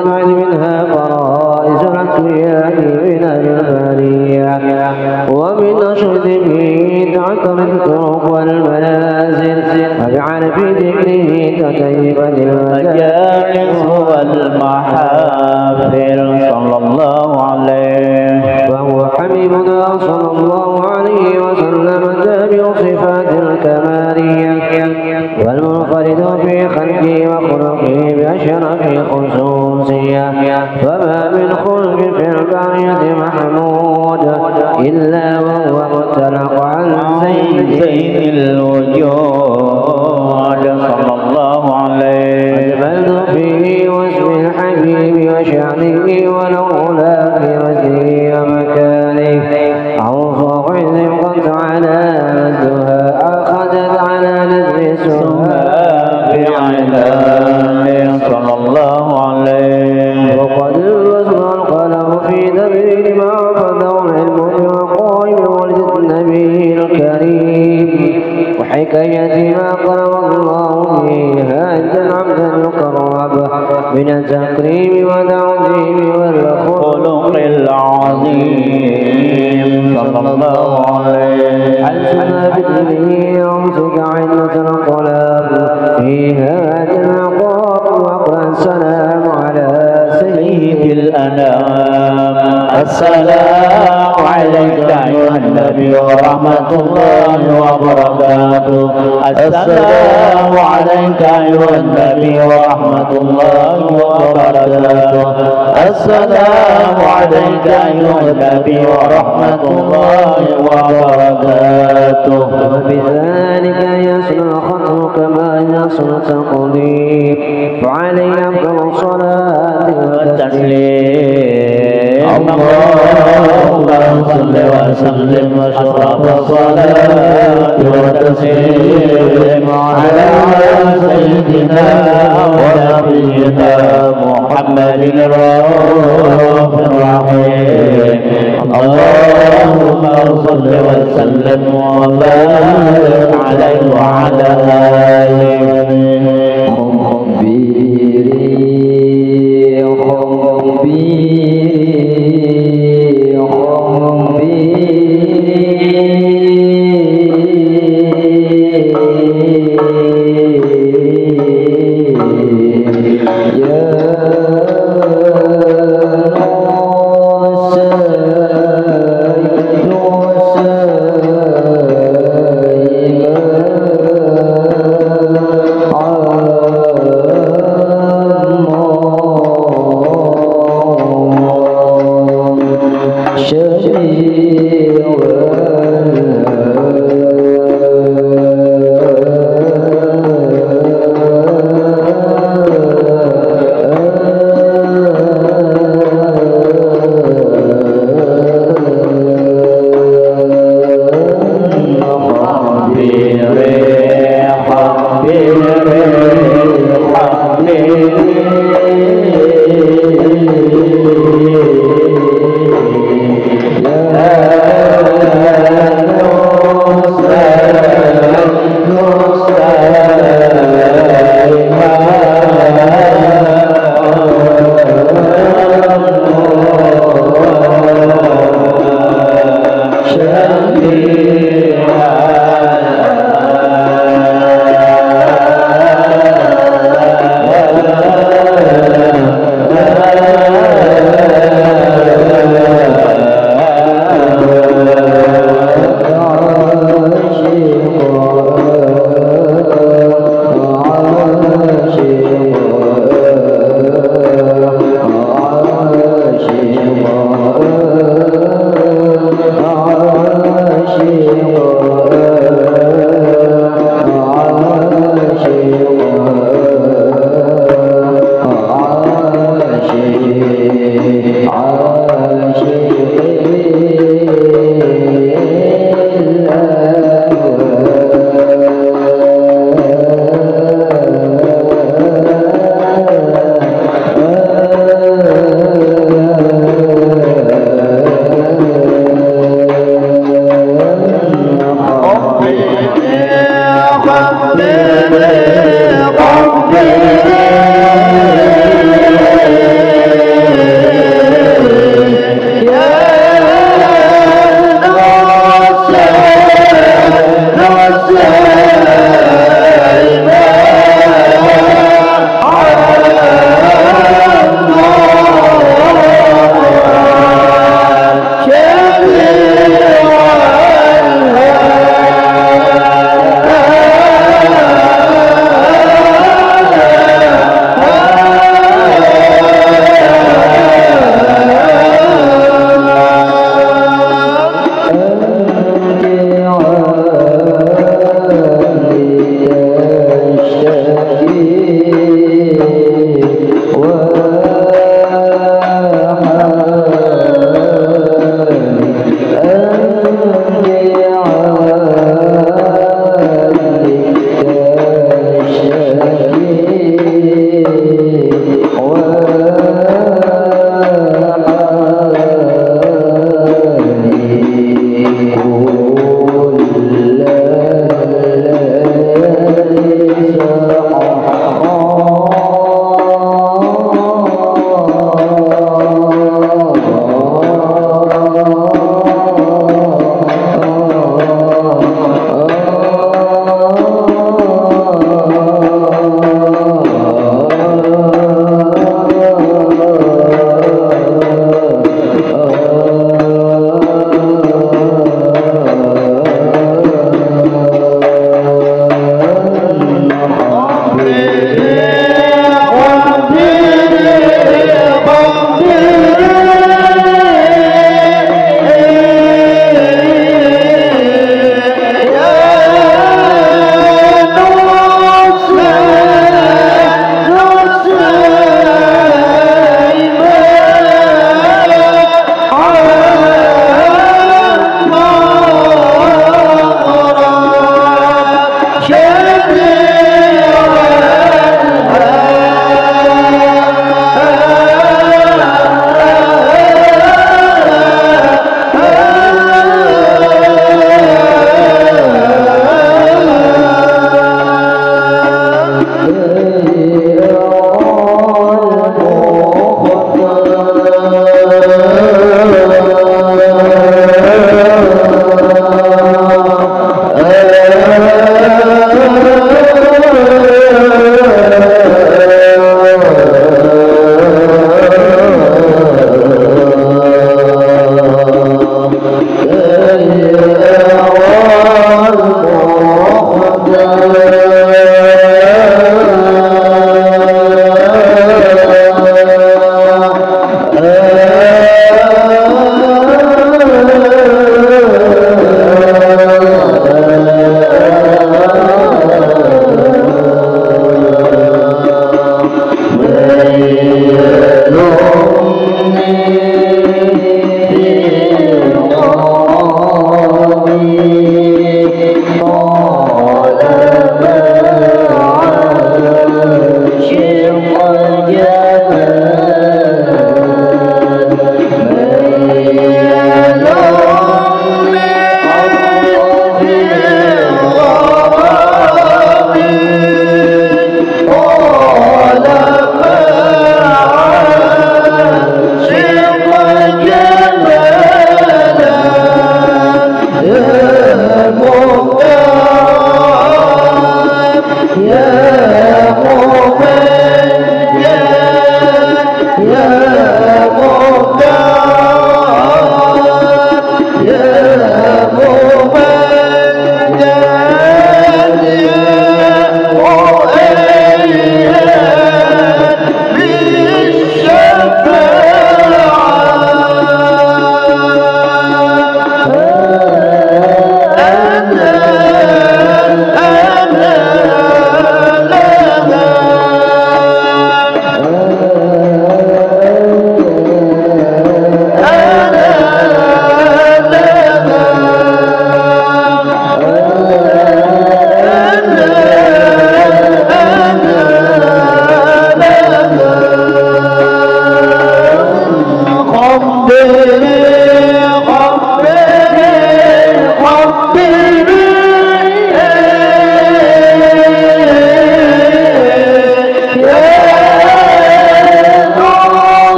صنعت منها فرائز الأسوياء من البرية ومن نشد به تعطر الطرق والمنازل وبعرف ذكره تطيبت المجالس والمحافل صلى الله عليه. وهو حبيبنا صلى الله عليه وسلم تابع صفات الكمالية والمنفرد في خلقه وخلقه بأشرف خصوصية فما من خلق في البرية محمود إلا وهو متلق عن زين الوجود صلى الله عليه. أجمل فيه واسم الحبيب وشأنه ولولا في وزنه ومكانه أوصى حزب قد على نزلها أخذت على نزل سها بعلانه صلى الله عليه. وقد وصل القلم في دبير ما فضوا العلم بمقايم ولد النبي الكريم وحكاية ما قرأ الله فيها أنت العبد المقرب من التكريم والتعظيم والخلق العظيم صلى الله عليه. حسنا بإذنه أمسك عدة القلم فيها أنت المقام وأقرأ السلام على سيد الأنام. السلام عليك أيها النبي ورحمة الله وبركاته. السلام عليك أيها النبي ورحمة الله وبركاته. السلام عليك أيها النبي ورحمة الله وبركاته. وبذلك يصل الخطر كما يصل التقدير فعلي أفضل الصلاة والتسليم. اللهم صل وسلم واشرف الصلاة والتسليم على سيدنا ونبينا محمد الرؤوف الرحيم. اللهم صل وسلم وبارك عليه وعلى آله.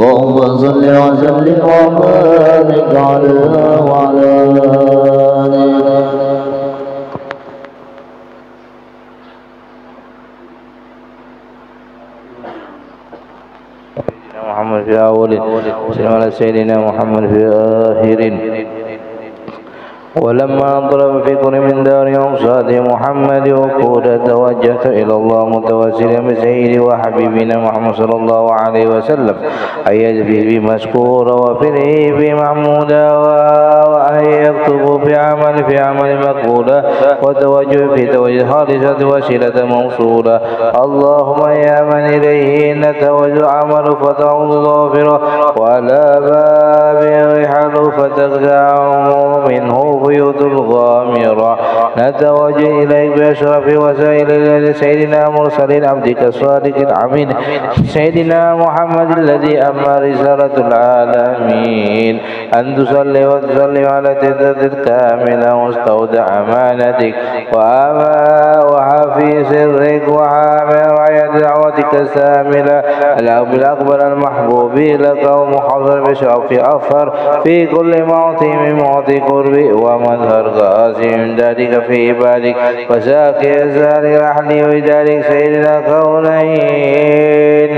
اللهم صل وسلم وبارك عليه وعلى آله محمد في أول وسلم على سيدنا محمد في آخر. ولما انطلب في كل من دار أوصاد محمد وقودا توجهت إلى الله متوسلا بسيدي وحبيبنا محمد صلى الله عليه وسلم أن يجزي بمشكورا وفره بمحمودا وأن يكتب في عمل مقبولا وتوجه في توجه خالصة وسيلة موصولا. اللهم يا من إليه نتوجه عمل فتعوذ ظافرا وعلى باب رحل فتخزع منه بيوت الغامرة. نتوجه إليك بأشرف وسائل سيدنا مرسل عبدك الصادق الأمين سيدنا محمد الذي أما رسالة العالمين أن تصلي وتسلم على تدة الكاملة مستودع أمانتك وحافي سرك وحامل راية دعوتك الساملة الأب الأكبر المحبوب لك ومحضر بشرف أفر في كل معطي من معطي قربي ومظهر قاسم ذلك في عبادك وساقي أزال رحلي وذلك سيدنا كونين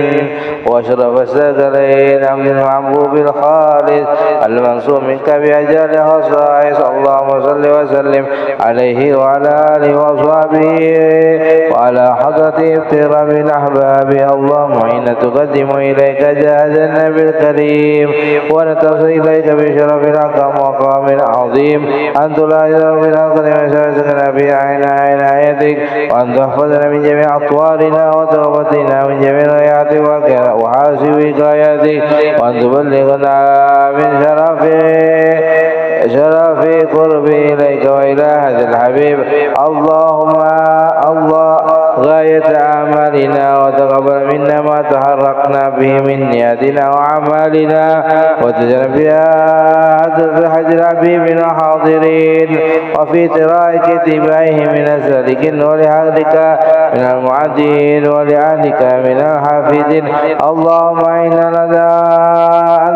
واشرف الثقلين عبد المحبوب الخالص المنصوب منك بأجل خصائص. اللهم صل وسلم عليه وعلى آله وأصحابه وعلى حضرة افتراء من أحبابه. اللهم إنا تقدم إليك جهاز النبي الكريم ونتصل إليك بشرف الأقام مقام عظيم أن تلاجر بالأقل مساسكنا في عين عنايتك وأن تحفظنا من جميع أطوارنا وتوبتنا من جميع غاياتك وحاسب وقاياتك وأن تبلغنا من شرف قربي إليك وإلى هذا الحبيب. اللهم غاية أعمالنا وتقبل منا ما تحرقنا به من نياتنا وأعمالنا وتجعل في حجر حبيبنا حاضرين وفي ترائك اتباعه من السالكين ولأهلك من المعدين ولأهلك من الحافظين. اللهم إنا ندعى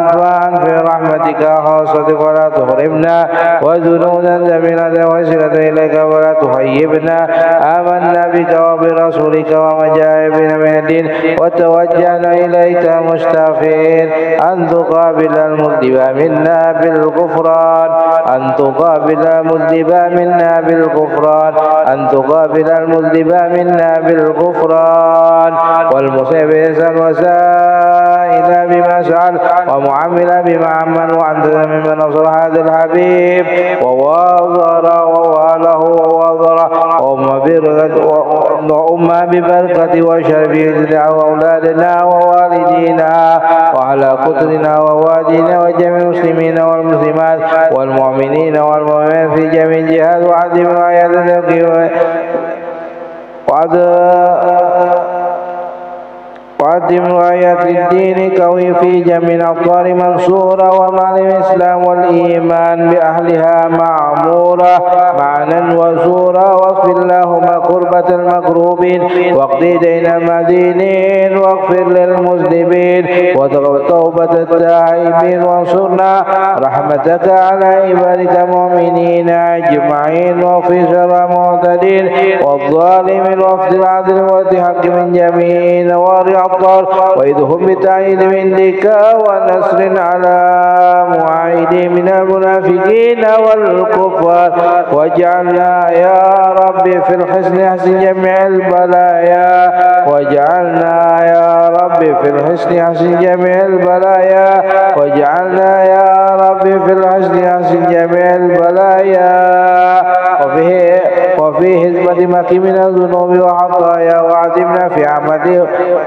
في رحمتك خاصتك ولا تحرمنا وجنودا جميلة وسيلة إليك ولا تخيبنا. آمنا بك وبرسولك وما جاء بنا من الدين وتوجهنا إليك مشتاقين أن تقابل المذنب منا بالغفران أن تقابل المذنب منا بالغفران أن تقابل المذنب منا بالغفران والمصيب إنسان وسائل بما سأل ومعامل بما عمل وأنت ممن نصر هذا الحبيب وواظر وواله وواظر وأم ببركة وشرف أولادنا ووالدينا وعلى قدرنا ووالدينا وجميع المسلمين والمسلمات والمؤمنين والمؤمنات في جميع الجهات وعدم وعدم راية الدين كوي في جميع الأطوار منصورة ومع الإسلام والإيمان بأهلها معمورة معنا وزورا. واغفر اللهم قربة المكروبين واقضي دين المدينين واغفر للمذنبين وتقبل توبة التائبين وانصرنا رحمتك على عبادك المؤمنين أجمعين وفي شر معتدين والظالمين وفي العدل والحق من جميع نوار وإذهم بتعيد منك ونصر على معايد من المنافقين والكفار. واجعلنا يا ربي في الحسن حسن جميع البلايا واجعلنا يا ربي في الحسن حسن جميع البلايا واجعلنا يا ربي في الحسن حسن جميع البلايا وفي حزمة مكي من الذنوب وحطايا وعزمنا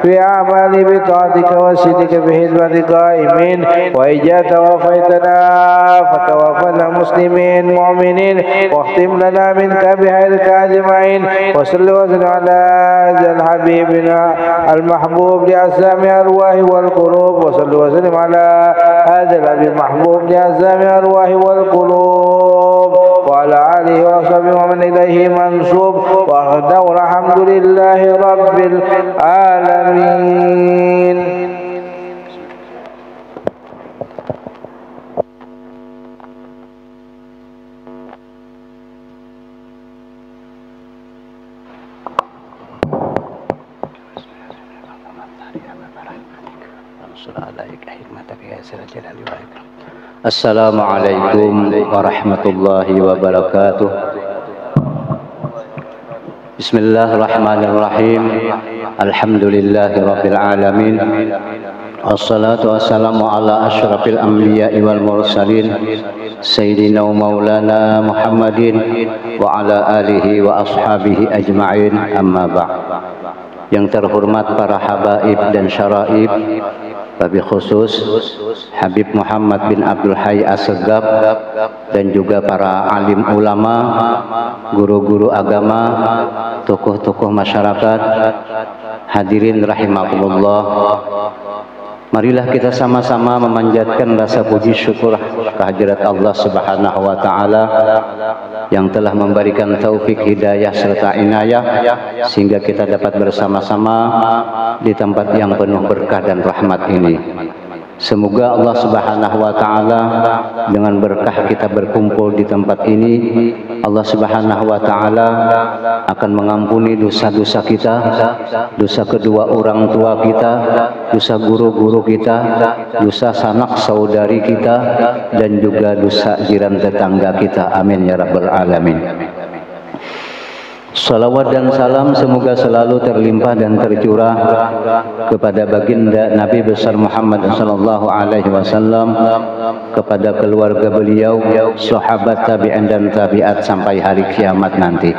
في أعمال بطاعتك وصدق في حزمة قائمين وإذا توفيتنا فتوفنا مسلمين مؤمنين واختم لنا منك بخيرك أجمعين. وصل وسلم على هذا حبيبنا المحبوب لأسامي الأرواح والقلوب وصل وسلم على هذا الأبي المحبوب لأسامي الأرواح والقلوب وعلى آله وصحبه ومن إليه منسوب وحده الحمد لله رب العالمين. Assalamualaikum warahmatullahi wabarakatuh. Bismillahirrahmanirrahim. Alhamdulillahirabbil alamin. Wassalatu wassalamu ala asyrafil anbiya'i wal mursalin sayyidina wa maulana Muhammadin wa ala alihi wa ashabihi ajma'in, amma ba'd. Yang terhormat para habaib dan syaraib, wabil khusus Habib Muhammad bin Abdul Hayy Assegaf, dan juga para alim ulama, guru-guru agama, tokoh-tokoh masyarakat, hadirin rahimakumullah. Marilah kita sama-sama memanjatkan rasa puji syukur kehadirat Allah Subhanahu wa taala yang telah memberikan taufik, hidayah serta inayah sehingga kita dapat bersama-sama di tempat yang penuh berkah dan rahmat ini. Semoga Allah Subhanahu wa taala dengan berkah kita berkumpul di tempat ini, Allah Subhanahu wa taala akan mengampuni dosa-dosa kita, dosa kedua orang tua kita, dosa guru-guru kita, dosa sanak saudari kita, dan juga dosa jiran tetangga kita. Amin ya rabbal alamin. Salawat dan salam semoga selalu terlimpah dan tercurah kepada baginda Nabi besar Muhammad sallallahu alaihi wasallam, kepada keluarga beliau, sahabat, tabi'in dan tabi'at sampai hari kiamat nanti.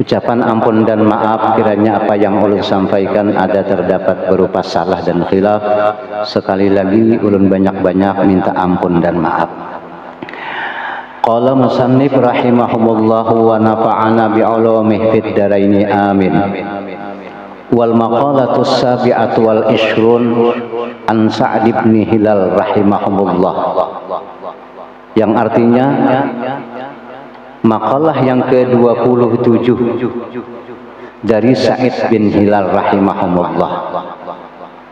Ucapan ampun dan maaf kiranya apa yang ulun sampaikan ada terdapat berupa salah dan khilaf. Sekali lagi ulun banyak-banyak minta ampun dan maaf. Qala musannif rahimahumullahu wa nafa'ana bi'ulumihi fid dharaini amin. Wal maqalatu sabi'atu wal ishrun an Sa'd bin Hilal rahimahumullah, yang artinya makalah yang ke-27 dari Sa'id bin Hilal rahimahumullah.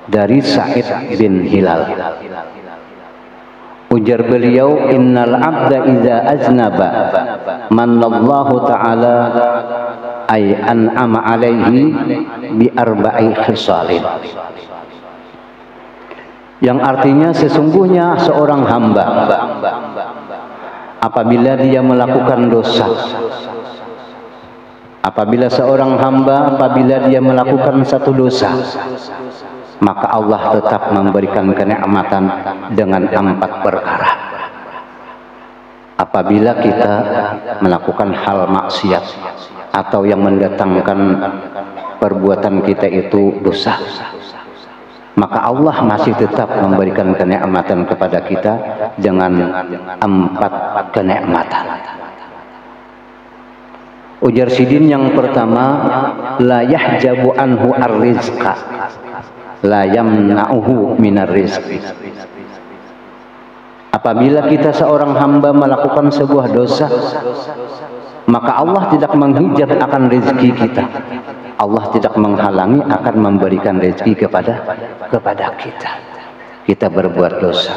Dari Sa'id bin Hilal, ujar beliau, innal abda iza aznaba manallahu ta'ala ay an'ama alaihi bi arba'i khisalin, yang artinya sesungguhnya seorang hamba apabila dia melakukan dosa, apabila seorang hamba apabila dia melakukan satu dosa, maka Allah tetap memberikan kenikmatan dengan 4 perkara. Apabila kita melakukan hal maksiat atau yang mendatangkan perbuatan kita itu dosa, maka Allah masih tetap memberikan kenikmatan kepada kita dengan 4 kenikmatan. Ujar Sidin yang pertama, la yahjabu anhu ar-rizqa la yamna'uhu minar rizqi. Apabila kita seorang hamba melakukan sebuah dosa, maka Allah tidak menghijab akan rezeki kita. Allah tidak menghalangi akan memberikan rezeki kepada kita. Kita berbuat dosa,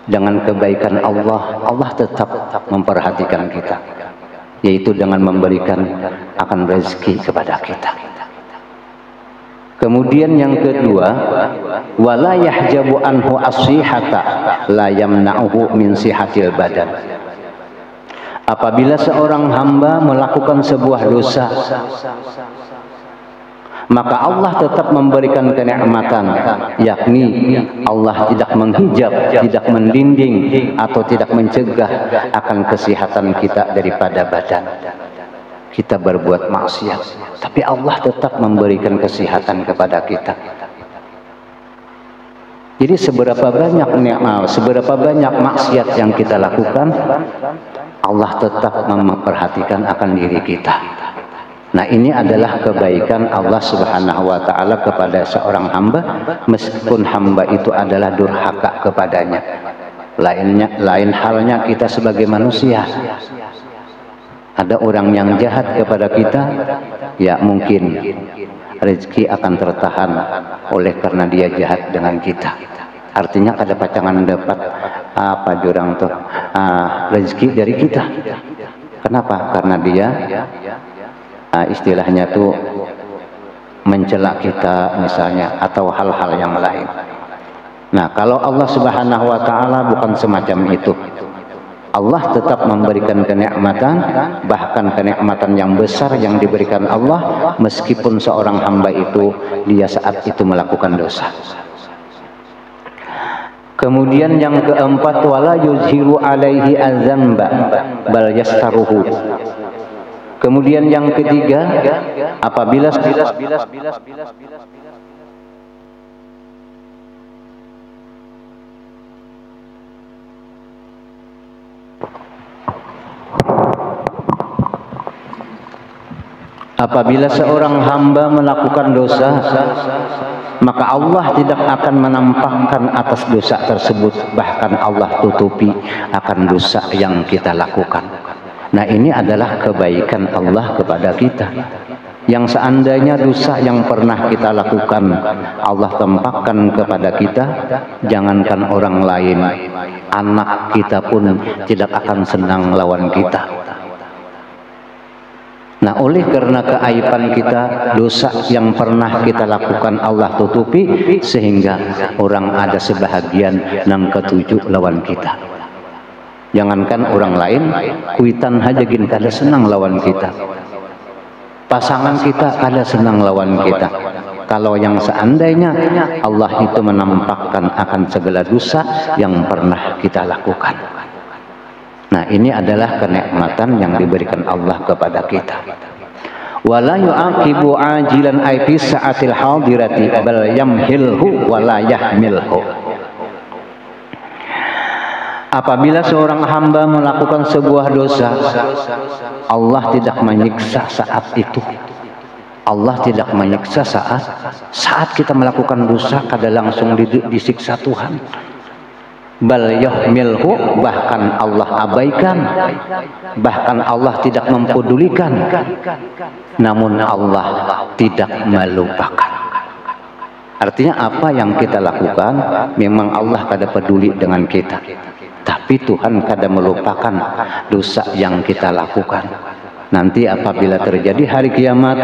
dengan kebaikan Allah, Allah tetap memperhatikan kita, yaitu dengan memberikan akan rezeki kepada kita. Kemudian yang kedua, wala yahjabu anhu as-sihata la yamna'uhu min sihatil badan. Apabila seorang hamba melakukan sebuah dosa, maka Allah tetap memberikan kenikmatan, yakni Allah tidak menghijab, tidak mendinding atau tidak mencegah akan kesehatan kita daripada badan. Kita berbuat maksiat, tapi Allah tetap memberikan kesehatan kepada kita. Jadi seberapa banyak maksiat yang kita lakukan, Allah tetap memperhatikan akan diri kita. Nah, ini adalah kebaikan Allah Subhanahu wa taala kepada seorang hamba, meskipun hamba itu adalah durhaka kepadanya. Lain halnya kita sebagai manusia. Ada orang yang jahat kepada kita, ya mungkin rezeki akan tertahan oleh karena dia jahat dengan kita. Artinya ada pacangan dapat apa jurang tuh rezeki dari kita. Kenapa? Karena dia istilahnya tuh mencela kita misalnya, atau hal-hal yang lain. Nah, kalau Allah Subhanahu wa taala bukan semacam itu. Allah tetap memberikan kenikmatan, bahkan kenikmatan yang besar yang diberikan Allah meskipun seorang hamba itu dia saat itu melakukan dosa. Kemudian yang keempat, wala yuzhiru alaihi azamba bal yastaruhu. Kemudian yang ketiga, apabila seorang hamba melakukan dosa, maka Allah tidak akan menampakkan atas dosa tersebut, bahkan Allah tutupi akan dosa yang kita lakukan. Nah, ini adalah kebaikan Allah kepada kita. Yang seandainya dosa yang pernah kita lakukan Allah tampakkan kepada kita, jangankan orang lain, anak kita pun tidak akan senang lawan kita. Nah, oleh karena keaiban kita, dosa yang pernah kita lakukan Allah tutupi, sehingga orang ada sebahagian nang ketujuh lawan kita. Jangankan orang lain, kuitan haja gin kada senang lawan kita, pasangan kita kada senang lawan kita. Kalau yang seandainya Allah itu menampakkan akan segala dosa yang pernah kita lakukan. Nah, ini adalah kenikmatan yang diberikan Allah kepada kita. Wala yu'aqibu ajilan ay fi sa'atil hadirati bal yamhilhu wala yahmilhu. Apabila seorang hamba melakukan sebuah dosa, Allah tidak menyiksa saat itu. Allah tidak menyiksa saat kita melakukan dosa, kada langsung disiksa Tuhan. Bal yahmilhu, bahkan Allah abaikan, bahkan Allah tidak mempedulikan, namun Allah tidak melupakan. Artinya apa yang kita lakukan memang Allah kada peduli dengan kita, tapi Tuhan kada melupakan dosa yang kita lakukan. Nanti apabila terjadi hari kiamat,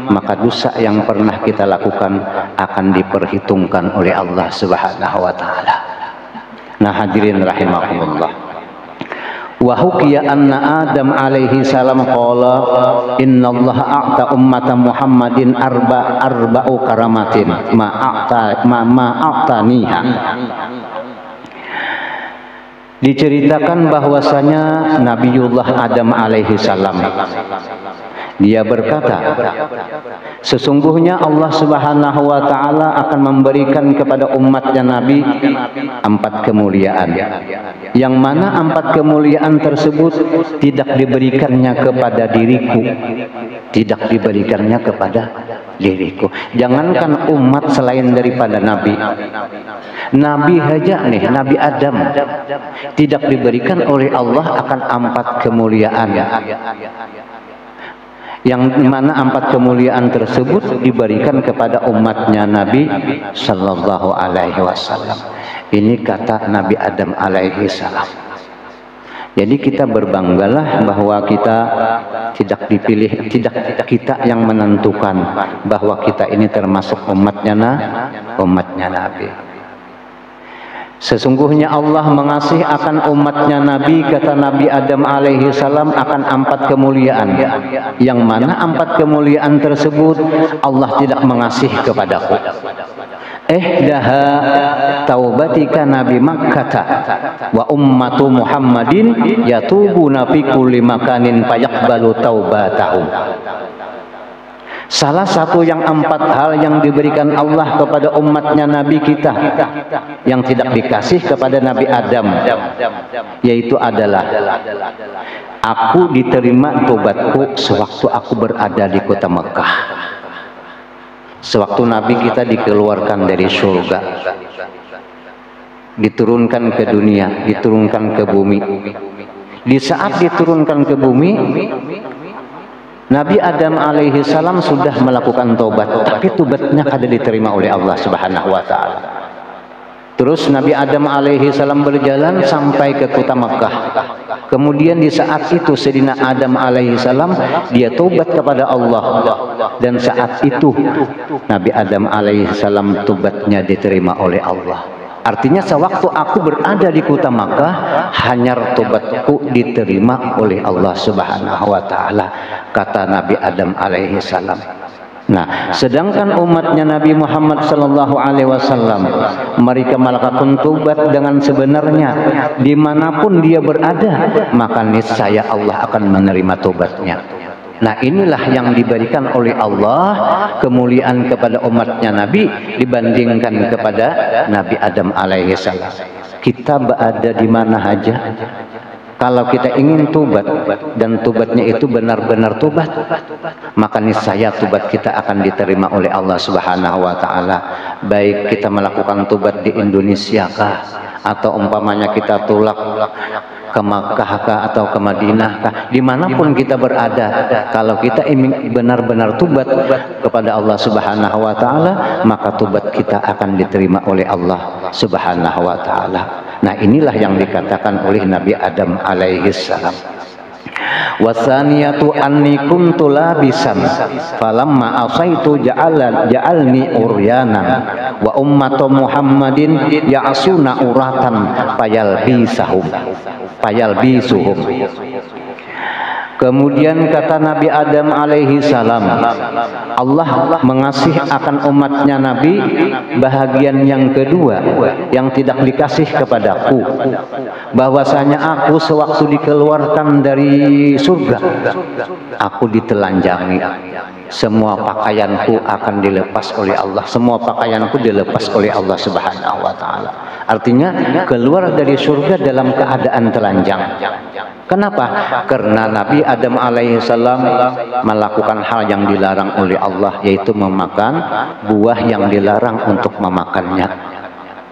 maka dosa yang pernah kita lakukan akan diperhitungkan oleh Allah Subhanahu wa taala. Nah, hadirin rahimakumullah. Wa hukiya anna Adam alaihi salam qala innallaha a'ta ummata Muhammadin arba'u karamatin ma'a'taniha. Diceritakan bahwasanya Nabiullah Adam alaihi salam dia berkata, sesungguhnya Allah Subhanahu wa taala akan memberikan kepada umatnya Nabi 4 kemuliaan. Yang mana 4 kemuliaan tersebut tidak diberikannya kepada diriku. Tidak diberikannya kepada diriku. Jangankan umat selain daripada Nabi. Nabi saja nih, Nabi Adam tidak diberikan oleh Allah akan 4 kemuliaan. Yang mana 4 kemuliaan tersebut diberikan kepada umatnya Nabi Sallallahu Alaihi Wasallam. Ini kata Nabi Adam alaihi salam. Jadi kita berbanggalah bahwa kita tidak dipilih, tidak kita yang menentukan bahwa kita ini termasuk umatnya Nabi. Sesungguhnya Allah mengasihi akan umatnya Nabi, kata Nabi Adam alaihi salam, akan 4 kemuliaan. Yang mana 4 kemuliaan tersebut Allah tidak mengasihi kepadaku. Ihdaha taubatika Nabi Makkah wa ummatu Muhammadin yatubuna fi kulli makanin fayaqbalu taubatahum. Salah satu yang 4 hal yang diberikan Allah kepada umatnya Nabi kita yang tidak dikasih kepada Nabi Adam, yaitu adalah aku diterima tobatku sewaktu aku berada di kota Mekah, sewaktu Nabi kita dikeluarkan dari surga, diturunkan ke dunia, diturunkan ke bumi. Di saat diturunkan ke bumi, Nabi Adam alaihi salam sudah melakukan tobat, tapi tobatnya kada diterima oleh Allah Subhanahu wa taala. Terus Nabi Adam alaihi salam berjalan sampai ke kota Makkah. Kemudian di saat itu Sayyidina Adam alaihi salam dia tobat kepada Allah, dan saat itu Nabi Adam alaihi salam tobatnya diterima oleh Allah. Artinya sewaktu aku berada di kota Makkah, hanya tobatku diterima oleh Allah Subhanahu wa taala, kata Nabi Adam alaihi salam. Nah, sedangkan umatnya Nabi Muhammad sallallahu alaihi wasallam, mereka melakukan tobat dengan sebenarnya dimanapun dia berada, maka niscaya Allah akan menerima tobatnya. Nah, inilah yang diberikan oleh Allah kemuliaan kepada umatnya Nabi dibandingkan kepada Nabi Adam alaihi salam. Kita berada di mana saja, kalau kita ingin tobat dan tobatnya itu benar-benar tobat, maka niscaya tobat kita akan diterima oleh Allah Subhanahu wa taala. Baik kita melakukan tobat di Indonesia kah, atau umpamanya kita tolak ke Makkah kah, atau ke Madinah kah, dimanapun kita berada, kalau kita ingin benar-benar tobat kepada Allah Subhanahu wa taala, maka tobat kita akan diterima oleh Allah Subhanahu wa taala. Nah, inilah yang dikatakan oleh Nabi Adam alaihi salam. Wasaniyatu anni kuntu labisan falamma asaitu ja'alni uryanan wa ummatu Muhammadin ya'suna uratan payalbisuhum. Kemudian kata Nabi Adam alaihi salam, Allah mengasih akan umatnya Nabi bahagian yang kedua yang tidak dikasih kepadaku, bahwasanya aku sewaktu dikeluarkan dari surga, aku ditelanjangi. Semua pakaianku akan dilepas oleh Allah, semua pakaianku dilepas oleh Allah Subhanahu wa taala. Artinya keluar dari surga dalam keadaan telanjang. Kenapa? Karena Nabi Adam alaihissalam melakukan hal yang dilarang oleh Allah, yaitu memakan buah yang dilarang untuk memakannya.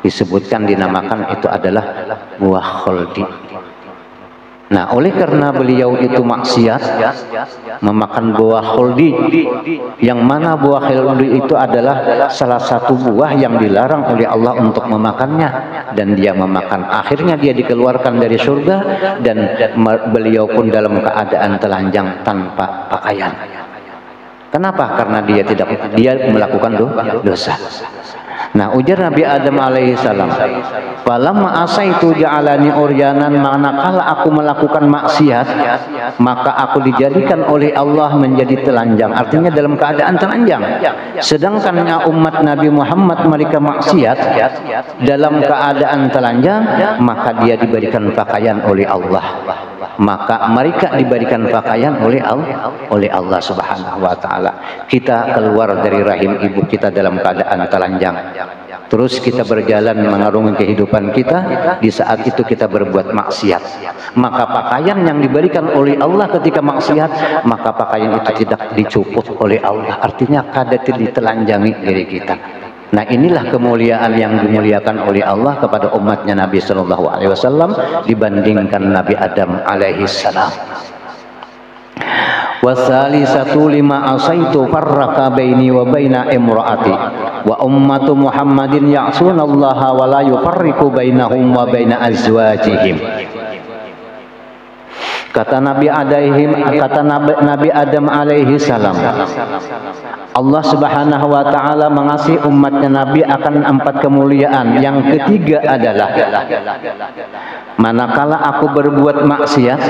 Disebutkan, dinamakan itu adalah buah khuldi. Nah, oleh karena beliau itu maksiat memakan buah khuldi, yang mana buah khuldi itu adalah salah satu buah yang dilarang oleh Allah untuk memakannya, dan dia memakan, akhirnya dia dikeluarkan dari surga, dan beliau pun dalam keadaan telanjang tanpa pakaian. Kenapa? Karena dia melakukan dosa. Nah, ujar Nabi Adam alaihissalam, falamma asaitu ja'alani uryanan, manakala aku melakukan maksiat, maka aku dijadikan oleh Allah menjadi telanjang. Artinya dalam keadaan telanjang. Sedangkan umat Nabi Muhammad mereka maksiat dalam keadaan telanjang, maka dia diberikan pakaian oleh Allah. Maka mereka diberikan pakaian oleh Allah Subhanahu wa taala. Kita keluar dari rahim ibu kita dalam keadaan telanjang. Terus kita berjalan mengarungi kehidupan kita, di saat itu kita berbuat maksiat. Maka pakaian yang diberikan oleh Allah ketika maksiat, maka pakaian itu tidak dicuput oleh Allah. Artinya kada ditelanjangi diri kita. Nah, inilah kemuliaan yang dimuliakan oleh Allah kepada umatnya Nabi Sallallahu Alaihi Wasallam dibandingkan Nabi Adam alaihi salam. Wasalisatu lima asaitu farraqa baini wa baina imraati wa ummatu Muhammadin ya'sunallaha wa la yufarriqu bainahum wa baina azwajihim. Kata Nabi Adam alaihi salam, Allah Subhanahu wa taala mengasihi umatnya Nabi akan 4 kemuliaan. Yang ketiga adalah manakala aku berbuat maksiat,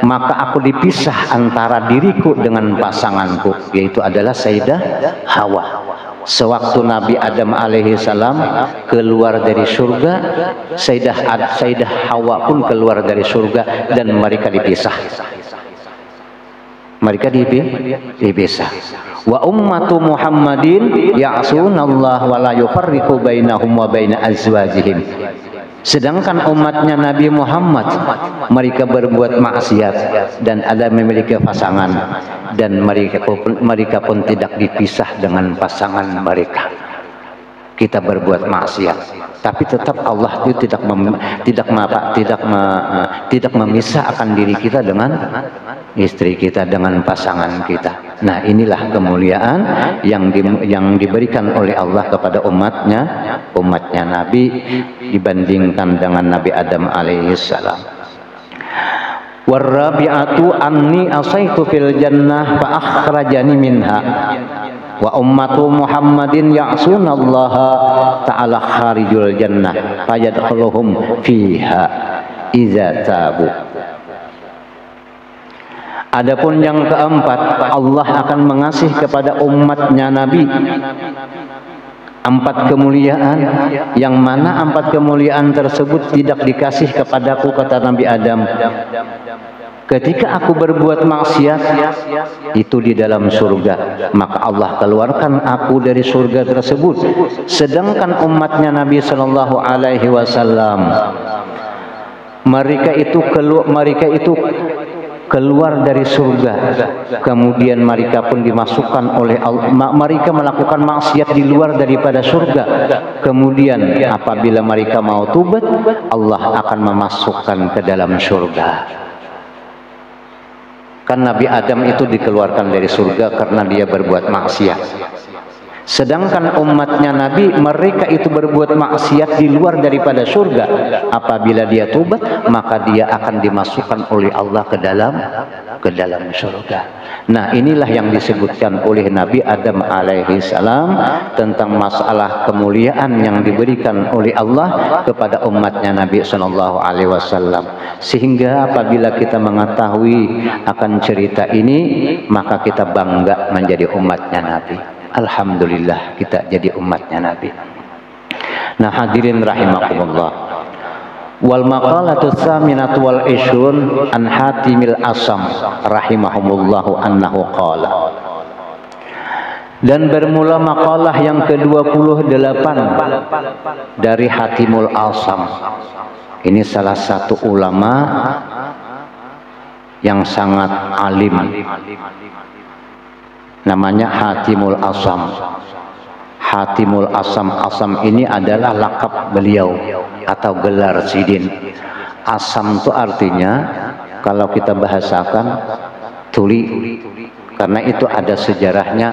maka aku dipisah antara diriku dengan pasanganku, yaitu adalah Sayyidah Hawa. Sewaktu Nabi Adam alaihi salam keluar dari surga, Sayyidah Hawa pun keluar dari surga, dan mereka dipisah. Mereka dipisah. Wa ummatu Muhammadin ya'sunallaha wa la yufarriqu bainahum wa baina azwajihim. Sedangkan umatnya Nabi Muhammad mereka berbuat maksiat dan ada memiliki pasangan, dan mereka pun tidak dipisah dengan pasangan mereka. Kita berbuat maksiat, tapi tetap Allah itu tidak memisahkan diri kita dengan istri kita, dengan pasangan kita. Nah, inilah kemuliaan yang diberikan oleh Allah kepada umatnya Nabi dibandingkan dengan Nabi Adam alaihissalam. Warabi'atu anni asaitu fil jannah fa akhrajani minha. wa ummatu Muhammadin ya'sunallaha ta'ala kharijul jannah fayadkhuluhum fiha iza tabu. Adapun yang keempat, Allah akan mengasih kepada umatnya Nabi 4 kemuliaan, yang mana 4 kemuliaan tersebut tidak dikasih kepadaku, kata Nabi Adam. Ketika aku berbuat maksiat itu di dalam surga, maka Allah keluarkan aku dari surga tersebut. Sedangkan umatnya Nabi Shallallahu Alaihi Wasallam, mereka itu keluar dari surga, kemudian mereka pun dimasukkan oleh Allah. Mereka melakukan maksiat di luar daripada surga, kemudian apabila mereka mau tobat, Allah akan memasukkan ke dalam surga. Kan Nabi Adam itu dikeluarkan dari surga karena dia berbuat maksiat. Sedangkan umatnya Nabi, mereka itu berbuat maksiat di luar daripada surga. Apabila dia tobat, maka dia akan dimasukkan oleh Allah ke dalam surga. Nah, inilah yang disebutkan oleh Nabi Adam alaihi salam tentang masalah kemuliaan yang diberikan oleh Allah kepada umatnya Nabi Sallallahu Alaihi Wasallam. Sehingga apabila kita mengetahui akan cerita ini, maka kita bangga menjadi umatnya Nabi. Alhamdulillah kita jadi umatnya Nabi. Nah, hadirin rahimakumullah. Wal maqalatu tsaminatu wal ishrun an Hatimil Asam rahimahumullahu annahu qala. Dan bermula makalah yang ke-28 dari Hatimul Asam. Ini salah satu ulama yang sangat alim, namanya Hatimul Asam. Hatimul Asam, Asam ini adalah lakap beliau atau gelar sidin. Asam itu artinya kalau kita bahasakan tuli, karena itu ada sejarahnya.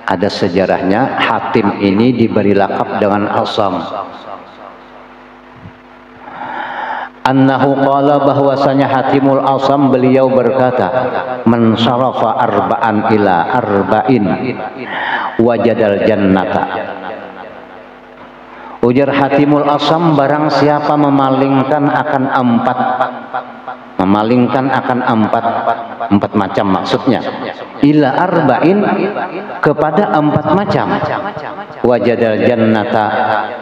Ada sejarahnya Hatim ini diberi lakap dengan Asam. Annahu qala, bahwasanya Hatimul Asam beliau berkata, man syarafa arba'an ila arba'in wajadal jannata. Ujar Hatimul Asam, barang siapa memalingkan akan empat macam, maksudnya ila arba'in, kepada 4 macam, wajadal jannata,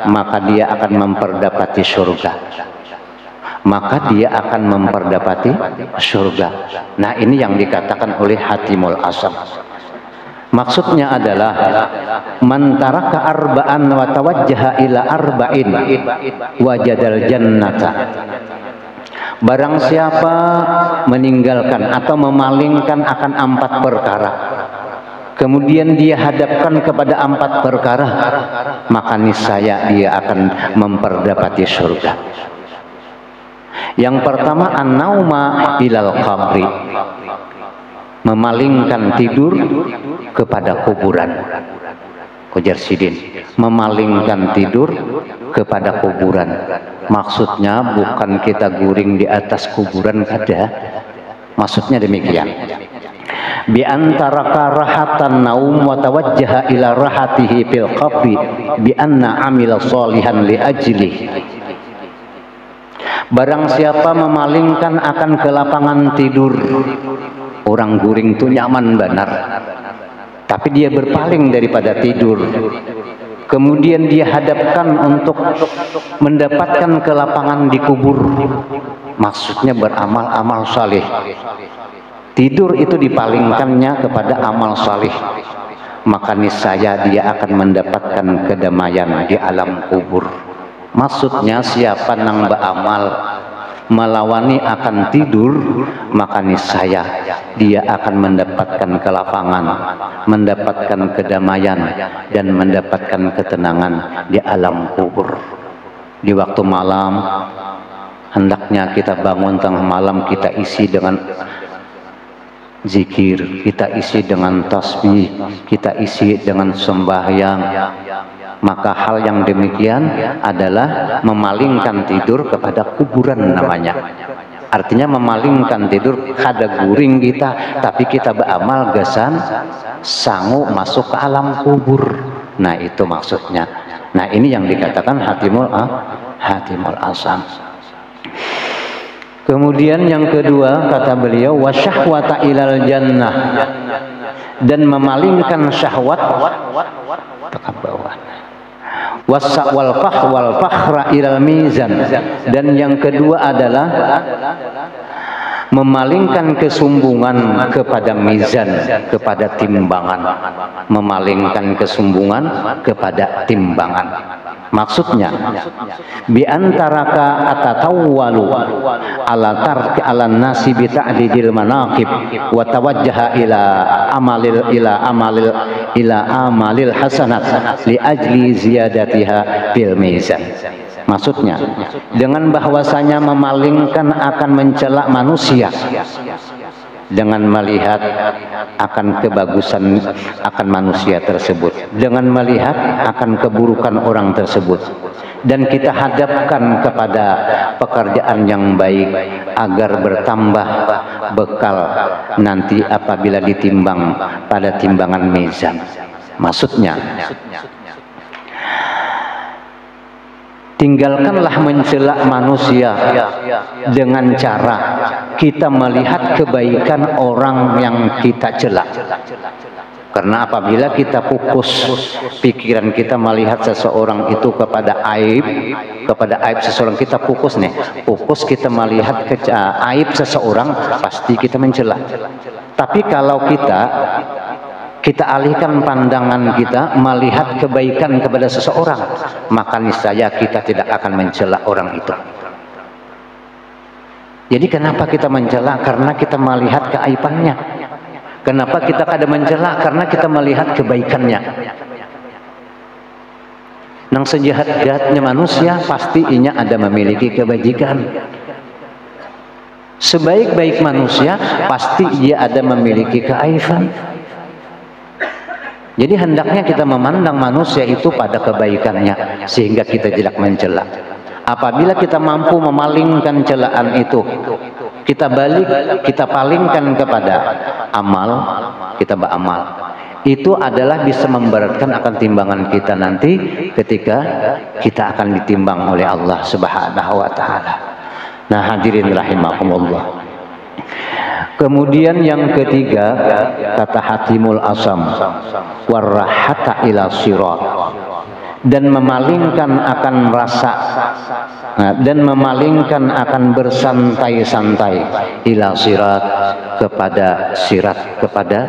maka dia akan memperdapati surga. Surga. Nah, ini yang dikatakan oleh Hatimul Asam. Maksudnya adalah man taraka arba'an wa tawajjaha ila arba'in wajadal jannata. Barang siapa meninggalkan atau memalingkan akan 4 perkara, kemudian dia hadapkan kepada 4 perkara, maka niscaya dia akan memperdapati surga. Yang pertama, an-nauma ilal qabri, memalingkan tidur kepada kuburan. Ujar sidin, memalingkan tidur kepada kuburan. Maksudnya bukan kita guring di atas kuburan, kada. Maksudnya demikian. Bi antara karahatan naum wa tawajjaha ila rahatihi fil qabri bi anna amila sholihan li ajli. Barang siapa memalingkan akan ke lapangan tidur, orang guring itu nyaman benar, tapi dia berpaling daripada tidur, kemudian dia hadapkan untuk mendapatkan ke lapangan di kubur, maksudnya beramal-amal saleh. Tidur itu dipalingkannya kepada amal saleh, maka niscaya dia akan mendapatkan kedamaian di alam kubur. Maksudnya siapa nang beramal melawani akan tidur, maka niscaya dia akan mendapatkan kelapangan, mendapatkan kedamaian, dan mendapatkan ketenangan di alam kubur. Di waktu malam hendaknya kita bangun tengah malam, kita isi dengan zikir, kita isi dengan tasbih, kita isi dengan sembahyang. Maka hal yang demikian adalah memalingkan tidur kepada kuburan namanya. Artinya memalingkan tidur kada guring kita, tapi kita beramal gesan sanggup masuk ke alam kubur. Nah itu maksudnya. Nah ini yang dikatakan hatimul asam. Kemudian yang kedua kata beliau wasyahwata ilal jannah, dan memalingkan syahwat ke bawah. Wal fakhra ilal mizan, dan yang kedua adalah memalingkan kesombongan kepada mizan, kepada timbangan. Memalingkan kesombongan kepada timbangan. Maksudnya bi antaraka atatawwalu ala tarki ala nasi bi ta'didil manaqib wa tawajjaha ila amalil hasanat li ajli ziyadatiha fil mizan. Maksudnya dengan bahwasanya memalingkan akan mencela manusia dengan melihat akan kebagusan akan manusia tersebut, dengan melihat akan keburukan orang tersebut, dan kita hadapkan kepada pekerjaan yang baik agar bertambah bekal nanti apabila ditimbang pada timbangan mizan. Maksudnya tinggalkanlah mencela manusia dengan cara kita melihat kebaikan orang yang kita cela. Karena apabila kita fokus pikiran kita melihat seseorang itu kepada aib seseorang, kita fokus kita melihat aib seseorang, pasti kita mencela. Tapi kalau kita alihkan pandangan kita melihat kebaikan kepada seseorang, maka niscaya kita tidak akan mencela orang itu. Jadi kenapa kita mencela? Karena kita melihat keaibannya. Kenapa kita kada mencela? Karena kita melihat kebaikannya. Nang sejahat-jahatnya manusia pasti inya ada memiliki kebajikan. Sebaik-baik manusia pasti ia ada memiliki keaiban. Jadi hendaknya kita memandang manusia itu pada kebaikannya sehingga kita tidak mencela. Apabila kita mampu memalingkan celaan itu, kita palingkan kepada amal, kita beramal. Itu adalah bisa memberatkan akan timbangan kita nanti ketika kita akan ditimbang oleh Allah Subhanahu wa taala. Nah, hadirin rahimakumullah. Kemudian yang ketiga kata hatimul asam warahata ila sirat, dan memalingkan akan rasa dan memalingkan akan bersantai-santai ila sirat, kepada sirat, kepada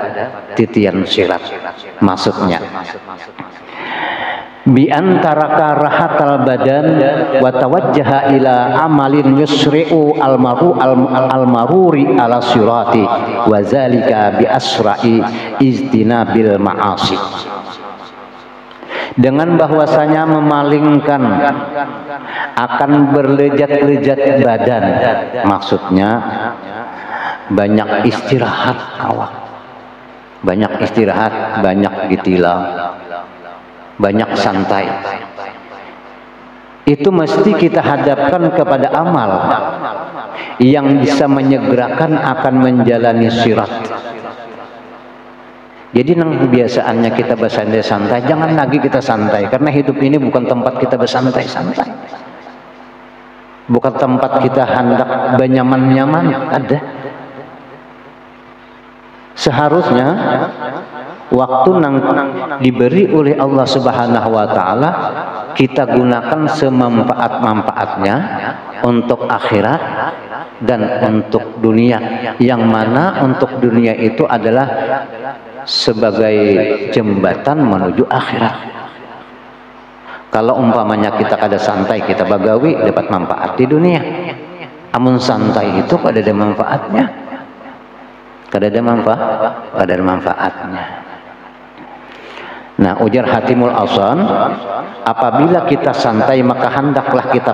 titian sirat. Maksudnya bi antara rahatal badan wa tawajjaha ila amalin yusri'u al-maruri ala sirati wa zalika bi asra'i ijtinabil ma'asi. Dengan bahwasanya memalingkan akan berlejat-lejat badan, maksudnya banyak istirahat awak, banyak istirahat, banyak ditilang, banyak santai. Itu mesti kita hadapkan kepada amal yang bisa menyegerakan akan menjalani sirat. Jadi nang kebiasaannya kita bersantai-santai, jangan lagi kita santai, karena hidup ini bukan tempat kita bersantai-santai, bukan tempat kita hendak bernyaman-nyaman. Ada seharusnya waktu nang diberi oleh Allah Subhanahu wa taala kita gunakan semanfaat-manfaatnya untuk akhirat dan untuk dunia, yang mana untuk dunia itu adalah sebagai jembatan menuju akhirat. Kalau umpamanya kita kada santai, kita bagawi dapat manfaat di dunia. Amun santai itu kada ada manfaatnya. Kada ada manfaatnya. Nah, ujar hatimul asam, apabila kita santai maka hendaklah kita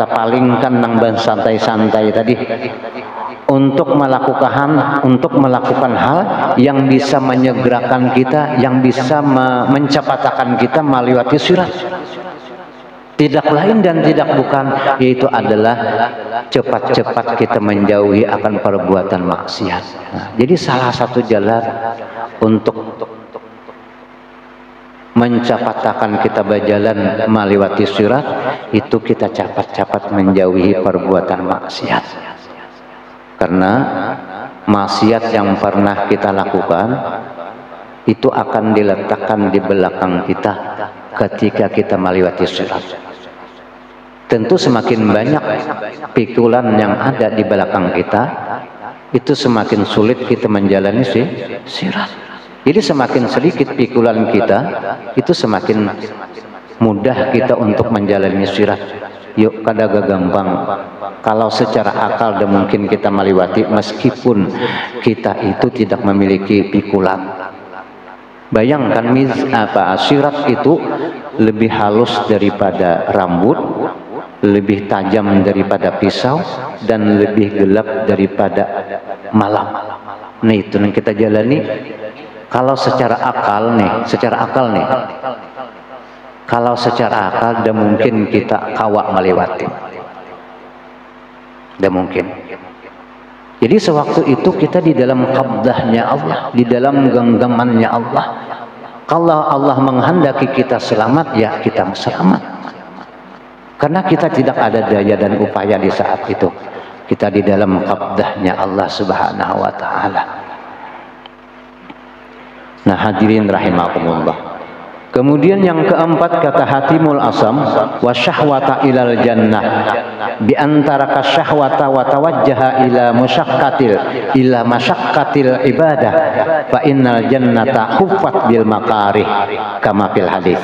palingkan nang ban santai-santai tadi untuk melakukan hal yang bisa menyegerakan kita, yang bisa mencepatakan kita melewati sirat. Tidak lain dan tidak bukan, yaitu adalah cepat-cepat kita menjauhi akan perbuatan maksiat. Nah, jadi salah satu jalan untuk mencapatakan kita berjalan melewati sirat itu kita cepat-cepat menjauhi perbuatan maksiat. Karena maksiat yang pernah kita lakukan itu akan diletakkan di belakang kita ketika kita melewati sirat. Tentu semakin banyak pikulan yang ada di belakang kita, itu semakin sulit kita menjalani sirat. Jadi semakin sedikit pikulan kita, itu semakin mudah kita untuk menjalani sirat. Yuk kadaga gampang. Kalau secara akal dan mungkin kita melewati meskipun kita itu tidak memiliki pikulan. Bayangkan sirat itu lebih halus daripada rambut, lebih tajam daripada pisau, dan lebih gelap daripada malam. Nah itu yang kita jalani. Kalau secara akal nih, kalau secara akal dan mungkin kita kawak melewati, dan mungkin. Jadi sewaktu itu kita di dalam qabdahnya Allah, di dalam genggamannya Allah. Kalau Allah menghendaki kita selamat, ya kita selamat. Karena kita tidak ada daya dan upaya di saat itu. Kita di dalam qabdahnya Allah Subhanahu wa ta'ala. Nah hadirin rahimakumullah. Kemudian yang keempat kata Hatimul Asam, wa syahwata ilal jannah, bi antara kasyahwata wa tawajjaha ila masyaqqatil ibadah, fa innal jannata huffat bil makarih kama fil hadis.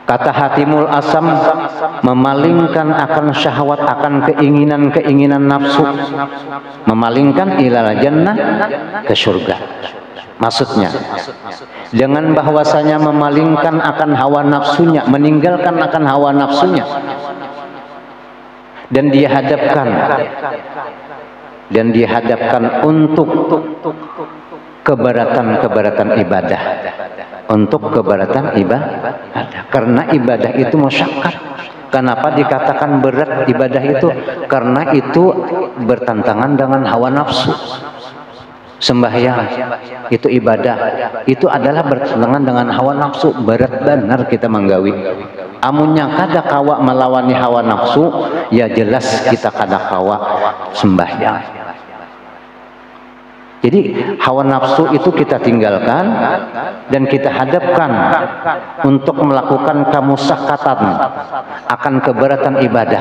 Kata Hatimul Asam, memalingkan akan syahwat, akan keinginan nafsu, memalingkan ilal jannah, ke surga. Maksudnya dengan bahwasanya memalingkan akan hawa nafsunya, meninggalkan akan hawa nafsunya, dan dihadapkan untuk keberatan ibadah, karena ibadah itu masyaqqat. Kenapa dikatakan berat ibadah itu? Karena itu bertentangan dengan hawa nafsu. Sembahyang itu ibadah, itu adalah bertentangan dengan hawa nafsu. Berat benar kita menggawi. Amunnya kada kawa melawani hawa nafsu, ya jelas kita kada kawa sembahyang. Jadi hawa nafsu itu kita tinggalkan dan kita hadapkan untuk melakukan kamusakkatan akan keberatan ibadah.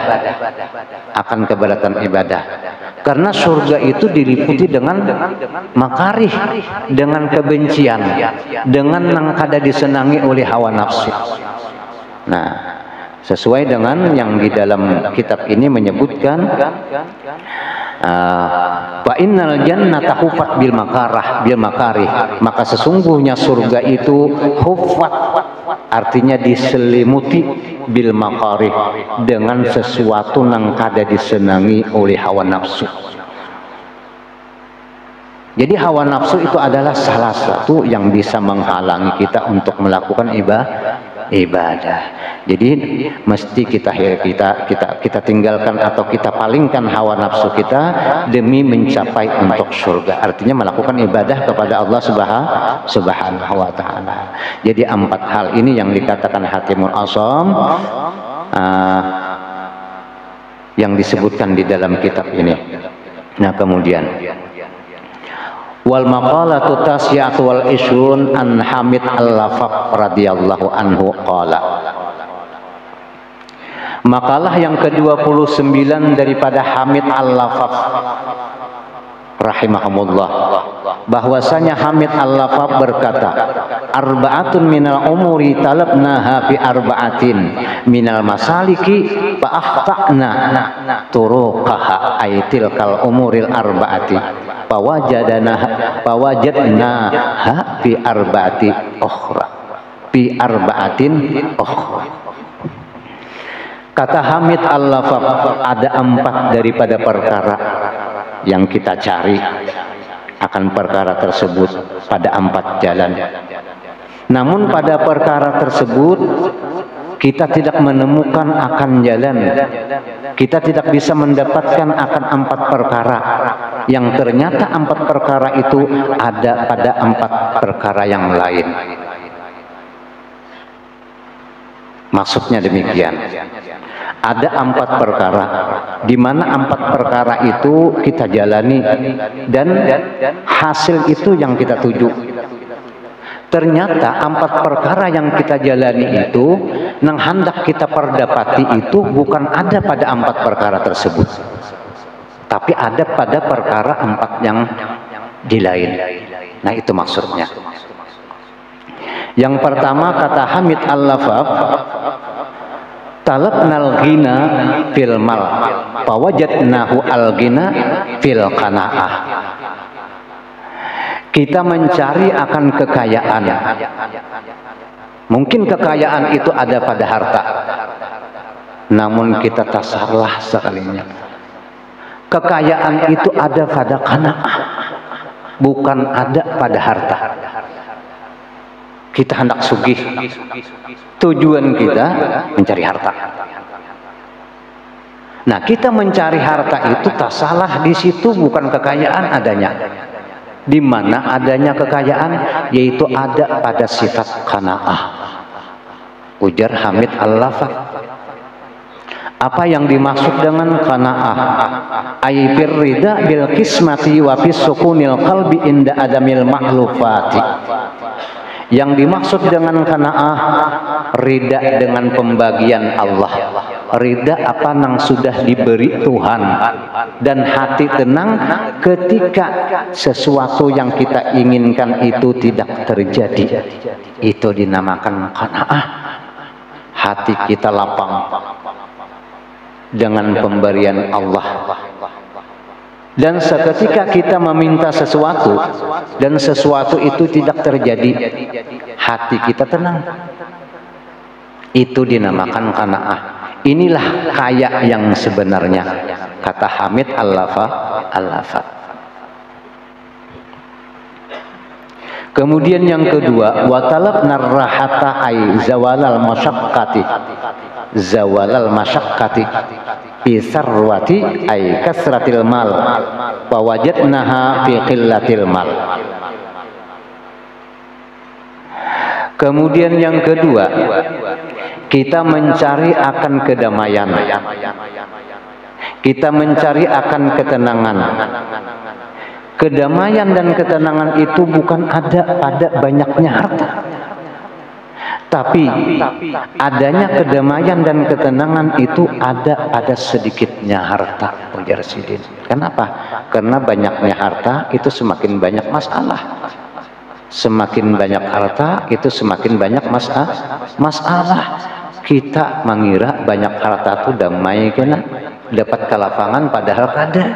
Karena surga itu diliputi dengan makarih, dengan kebencian, dengan yang kada disenangi oleh hawa nafsu. Nah, sesuai dengan yang di dalam kitab ini menyebutkan, wa innal jannata huffat bil makarih, maka sesungguhnya surga itu huffat, artinya diselimuti, bil makarih, dengan sesuatu yang kada disenangi oleh hawa nafsu. Jadi hawa nafsu itu adalah salah satu yang bisa menghalangi kita untuk melakukan ibadah. Jadi mesti kita tinggalkan atau kita palingkan hawa nafsu kita demi mencapai untuk surga. Artinya melakukan ibadah kepada Allah Subhanahu wa ta'ala. Jadi 4 hal ini yang dikatakan Hatimul Asam yang disebutkan di dalam kitab ini. Nah kemudian wal maqalatu tasyatu wal ishrun an Hamid al-Lafaq radhiyallahu anhu qala. Makalah yang ke-29 daripada Hamid al-Lafaq rahimahumullah, bahwasanya Hamid al-Lafaq berkata, arba'atun minal umuri talabnaha fi arba'atin minal masaliki fa akhtana turuqaha aitil kal umuril arba'ati fawajadnaha fi arba'atin ukhra. Kata Hamid al-Lafaq, ada 4 daripada perkara yang kita cari akan perkara tersebut pada 4 jalan. Namun pada perkara tersebut kita tidak menemukan akan jalan, kita tidak bisa mendapatkan akan 4 perkara yang ternyata 4 perkara itu ada pada 4 perkara yang lain. Maksudnya demikian, ada 4 perkara di mana 4 perkara itu kita jalani dan hasil itu yang kita tuju. Ternyata 4 perkara yang kita jalani itu, nang hendak kita perdapati itu bukan ada pada 4 perkara tersebut, tapi ada pada perkara 4 yang di lain. Nah itu maksudnya. Yang pertama kata Hamid Al-Lafaf, talabnal ghina fil mal, fawajadnahu al-ghina fil qanaah. Kita mencari akan kekayaan. Mungkin kekayaan itu ada pada harta, namun kita tak salah sekalinya. Kekayaan itu ada pada qanaah, bukan ada pada harta. Kita hendak sugih, tujuan kita mencari harta. Nah, kita mencari harta itu tak salah, di situ bukan kekayaan adanya. Di mana adanya kekayaan, yaitu ada pada sifat qanaah. Ujar Hamid Al-Lafaf, apa yang dimaksud dengan qanaah? Ay firrida bil qismati wa fis sukunil qalbi inda adamil mahlufati. Yang dimaksud dengan qanaah, rida dengan pembagian Allah, rida apa yang sudah diberi Tuhan, dan hati tenang ketika sesuatu yang kita inginkan itu tidak terjadi. Itu dinamakan qanaah. Hati kita lapang dengan pemberian Allah. Dan seketika kita meminta sesuatu dan sesuatu itu tidak terjadi, hati kita tenang. Itu dinamakan qanaah. Inilah kaya yang sebenarnya, kata Hamid Al-Lafaf. Kemudian yang kedua, wa talabna rahata ay zawalal masyaqqati. Zawalal masyaqqati fi sarwati ay kasratil mal wa wajadnaha fi qillatil mal. Kemudian yang kedua, kita mencari akan kedamaian, kita mencari akan ketenangan. Kedamaian dan ketenangan itu bukan ada pada banyaknya harta, tapi adanya kedamaian dan ketenangan itu ada pada sedikitnya harta. Ujar Sidin. Kenapa? Karena banyaknya harta itu semakin banyak masalah. Semakin banyak harta itu semakin banyak masalah. Kita mengira banyak harta itu damai, kena dapat kelapangan, padahal kada.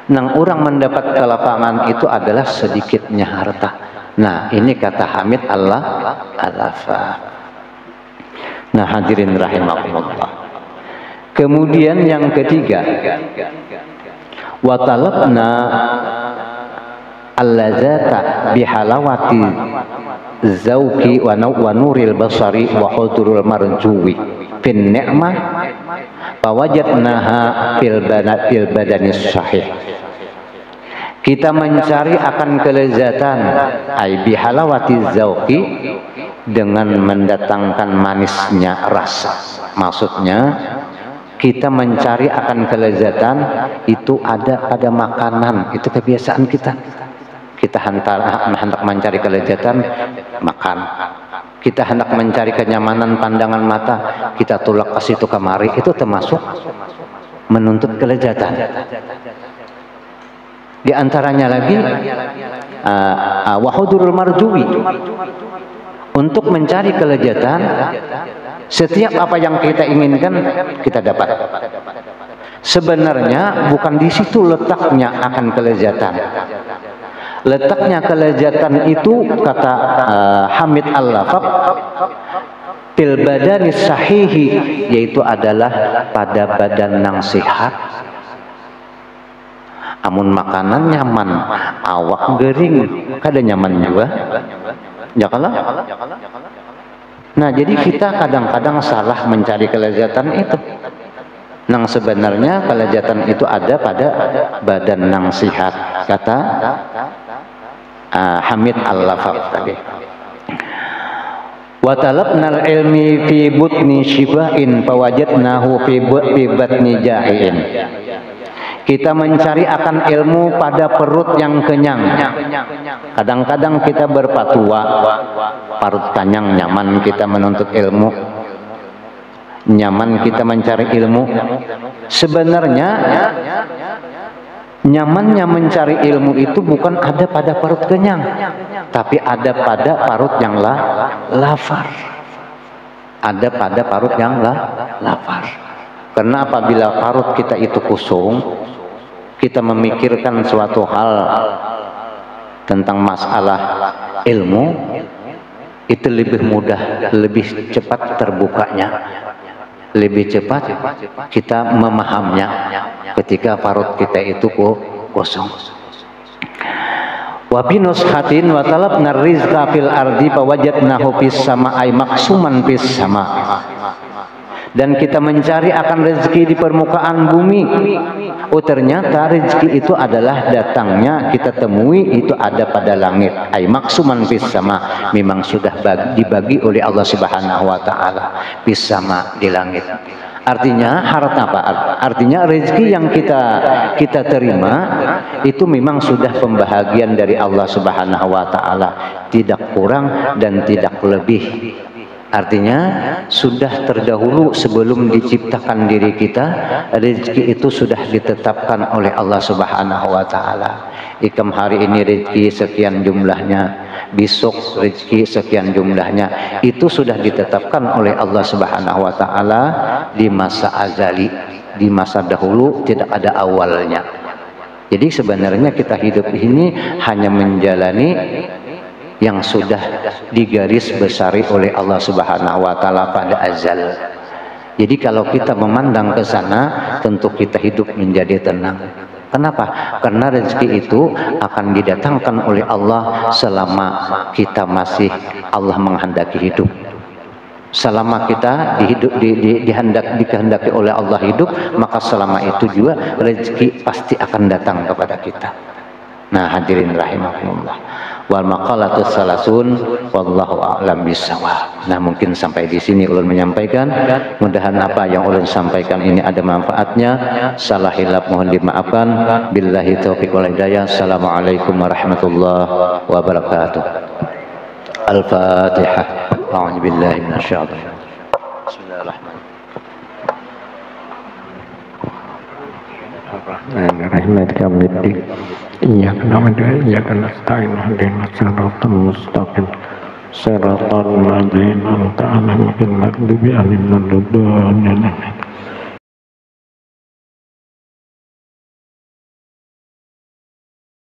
Nang orang mendapat kelapangan itu adalah sedikitnya harta. Nah, ini kata Hamid Al-Lafaf. Nah, hadirin rahimakumullah. Kemudian yang ketiga, wa talabna al-ladzata bihalawati zauqi wa nuril basari wa hudurul marjuwi fin ni'mah fawajadnaha fil badanis sahih. Kita mencari akan kelezatan ay bihalawati zauqi, dengan mendatangkan manisnya rasa. Maksudnya kita mencari akan kelezatan itu ada pada makanan, itu kebiasaan kita. Kita hendak mencari kelezatan, makan. Kita hendak mencari kenyamanan pandangan mata, kita tulak ke situ kemari, itu termasuk menuntut kelezatan. Di antaranya lagi wahudurul marjuwi, untuk mencari kelezatan. Setiap apa yang kita inginkan kita dapat. Sebenarnya bukan di situ letaknya akan kelezatan. Letaknya kelezatan itu, kata Hamid Al-Lafaf, fil badanis sahihi, yaitu adalah pada badan yang sehat. Amun makanan nyaman, awak gering, kada nyaman juga. Ya kalah. Nah, jadi kita kadang-kadang salah mencari kelezatan itu. Nang sebenarnya kelezatan itu ada pada badan nang sihat, kata Hamid Al-Lafaf tadi. Wa talabnal ilmi fi butni shibain fawajadnahu fi batni jahin. Kita mencari akan ilmu pada perut yang kenyang. Kadang-kadang kita berfatwa, perut kenyang, nyaman kita menuntut ilmu, nyaman kita mencari ilmu. Sebenarnya nyamannya mencari ilmu itu bukan ada pada perut kenyang, tapi ada pada perut yang lapar. Ada pada perut yang lapar. Karena apabila perut kita itu kosong, kita memikirkan suatu hal tentang masalah ilmu, itu lebih mudah, lebih cepat terbukanya, lebih cepat kita memahaminya ketika perut kita itu kosong. Wa binushatin wa talabna rizqa fil ardi fawajadnahu fis samaa'i maqsuman fis sama. Dan kita mencari akan rezeki di permukaan bumi. Oh, ternyata rezeki itu adalah datangnya, kita temui itu ada pada langit. Ai maqsuman fis sama, memang sudah dibagi oleh Allah Subhanahu wa taala fis sama, di langit. Artinya harta apa? Artinya rezeki yang kita terima itu memang sudah pembahagian dari Allah Subhanahu wa taala, tidak kurang dan tidak lebih. Artinya sudah terdahulu sebelum diciptakan diri kita, rezeki itu sudah ditetapkan oleh Allah Subhanahu wa taala. Ikam hari ini rezeki sekian jumlahnya, besok rezeki sekian jumlahnya, itu sudah ditetapkan oleh Allah Subhanahu wa taala di masa azali, di masa dahulu, tidak ada awalnya. Jadi sebenarnya kita hidup ini hanya menjalani yang sudah digaris besari oleh Allah Subhanahu wa taala pada azal. Jadi kalau kita memandang ke sana, tentu kita hidup menjadi tenang. Kenapa? Karena rezeki itu akan didatangkan oleh Allah selama kita masih Allah menghendaki hidup. Selama kita dikehendaki oleh Allah hidup, maka selama itu juga rezeki pasti akan datang kepada kita. Nah, hadirin rahimakumullah. Wal maqalatus salasun wallahu a'lam bissawab. Nah, mungkin sampai di sini ulun menyampaikan. Mudahan apa yang ulun sampaikan ini ada manfaatnya. Salah hilaf mohon dimaafkan. Billahi taufiq wal hidayah. Assalamualaikum warahmatullahi wabarakatuh. Al-Fatihah. A'udzu billahi minasyaitonir rajim. Bismillahirrahmanirrahim. Bismillahirrahmanirrahim. Iyyaka na'budu wa iyyaka nasta'in ihdinas siratal mustaqim siratal ladzina an'amta 'alaihim ghairil maghdubi 'alaihim waladdallin.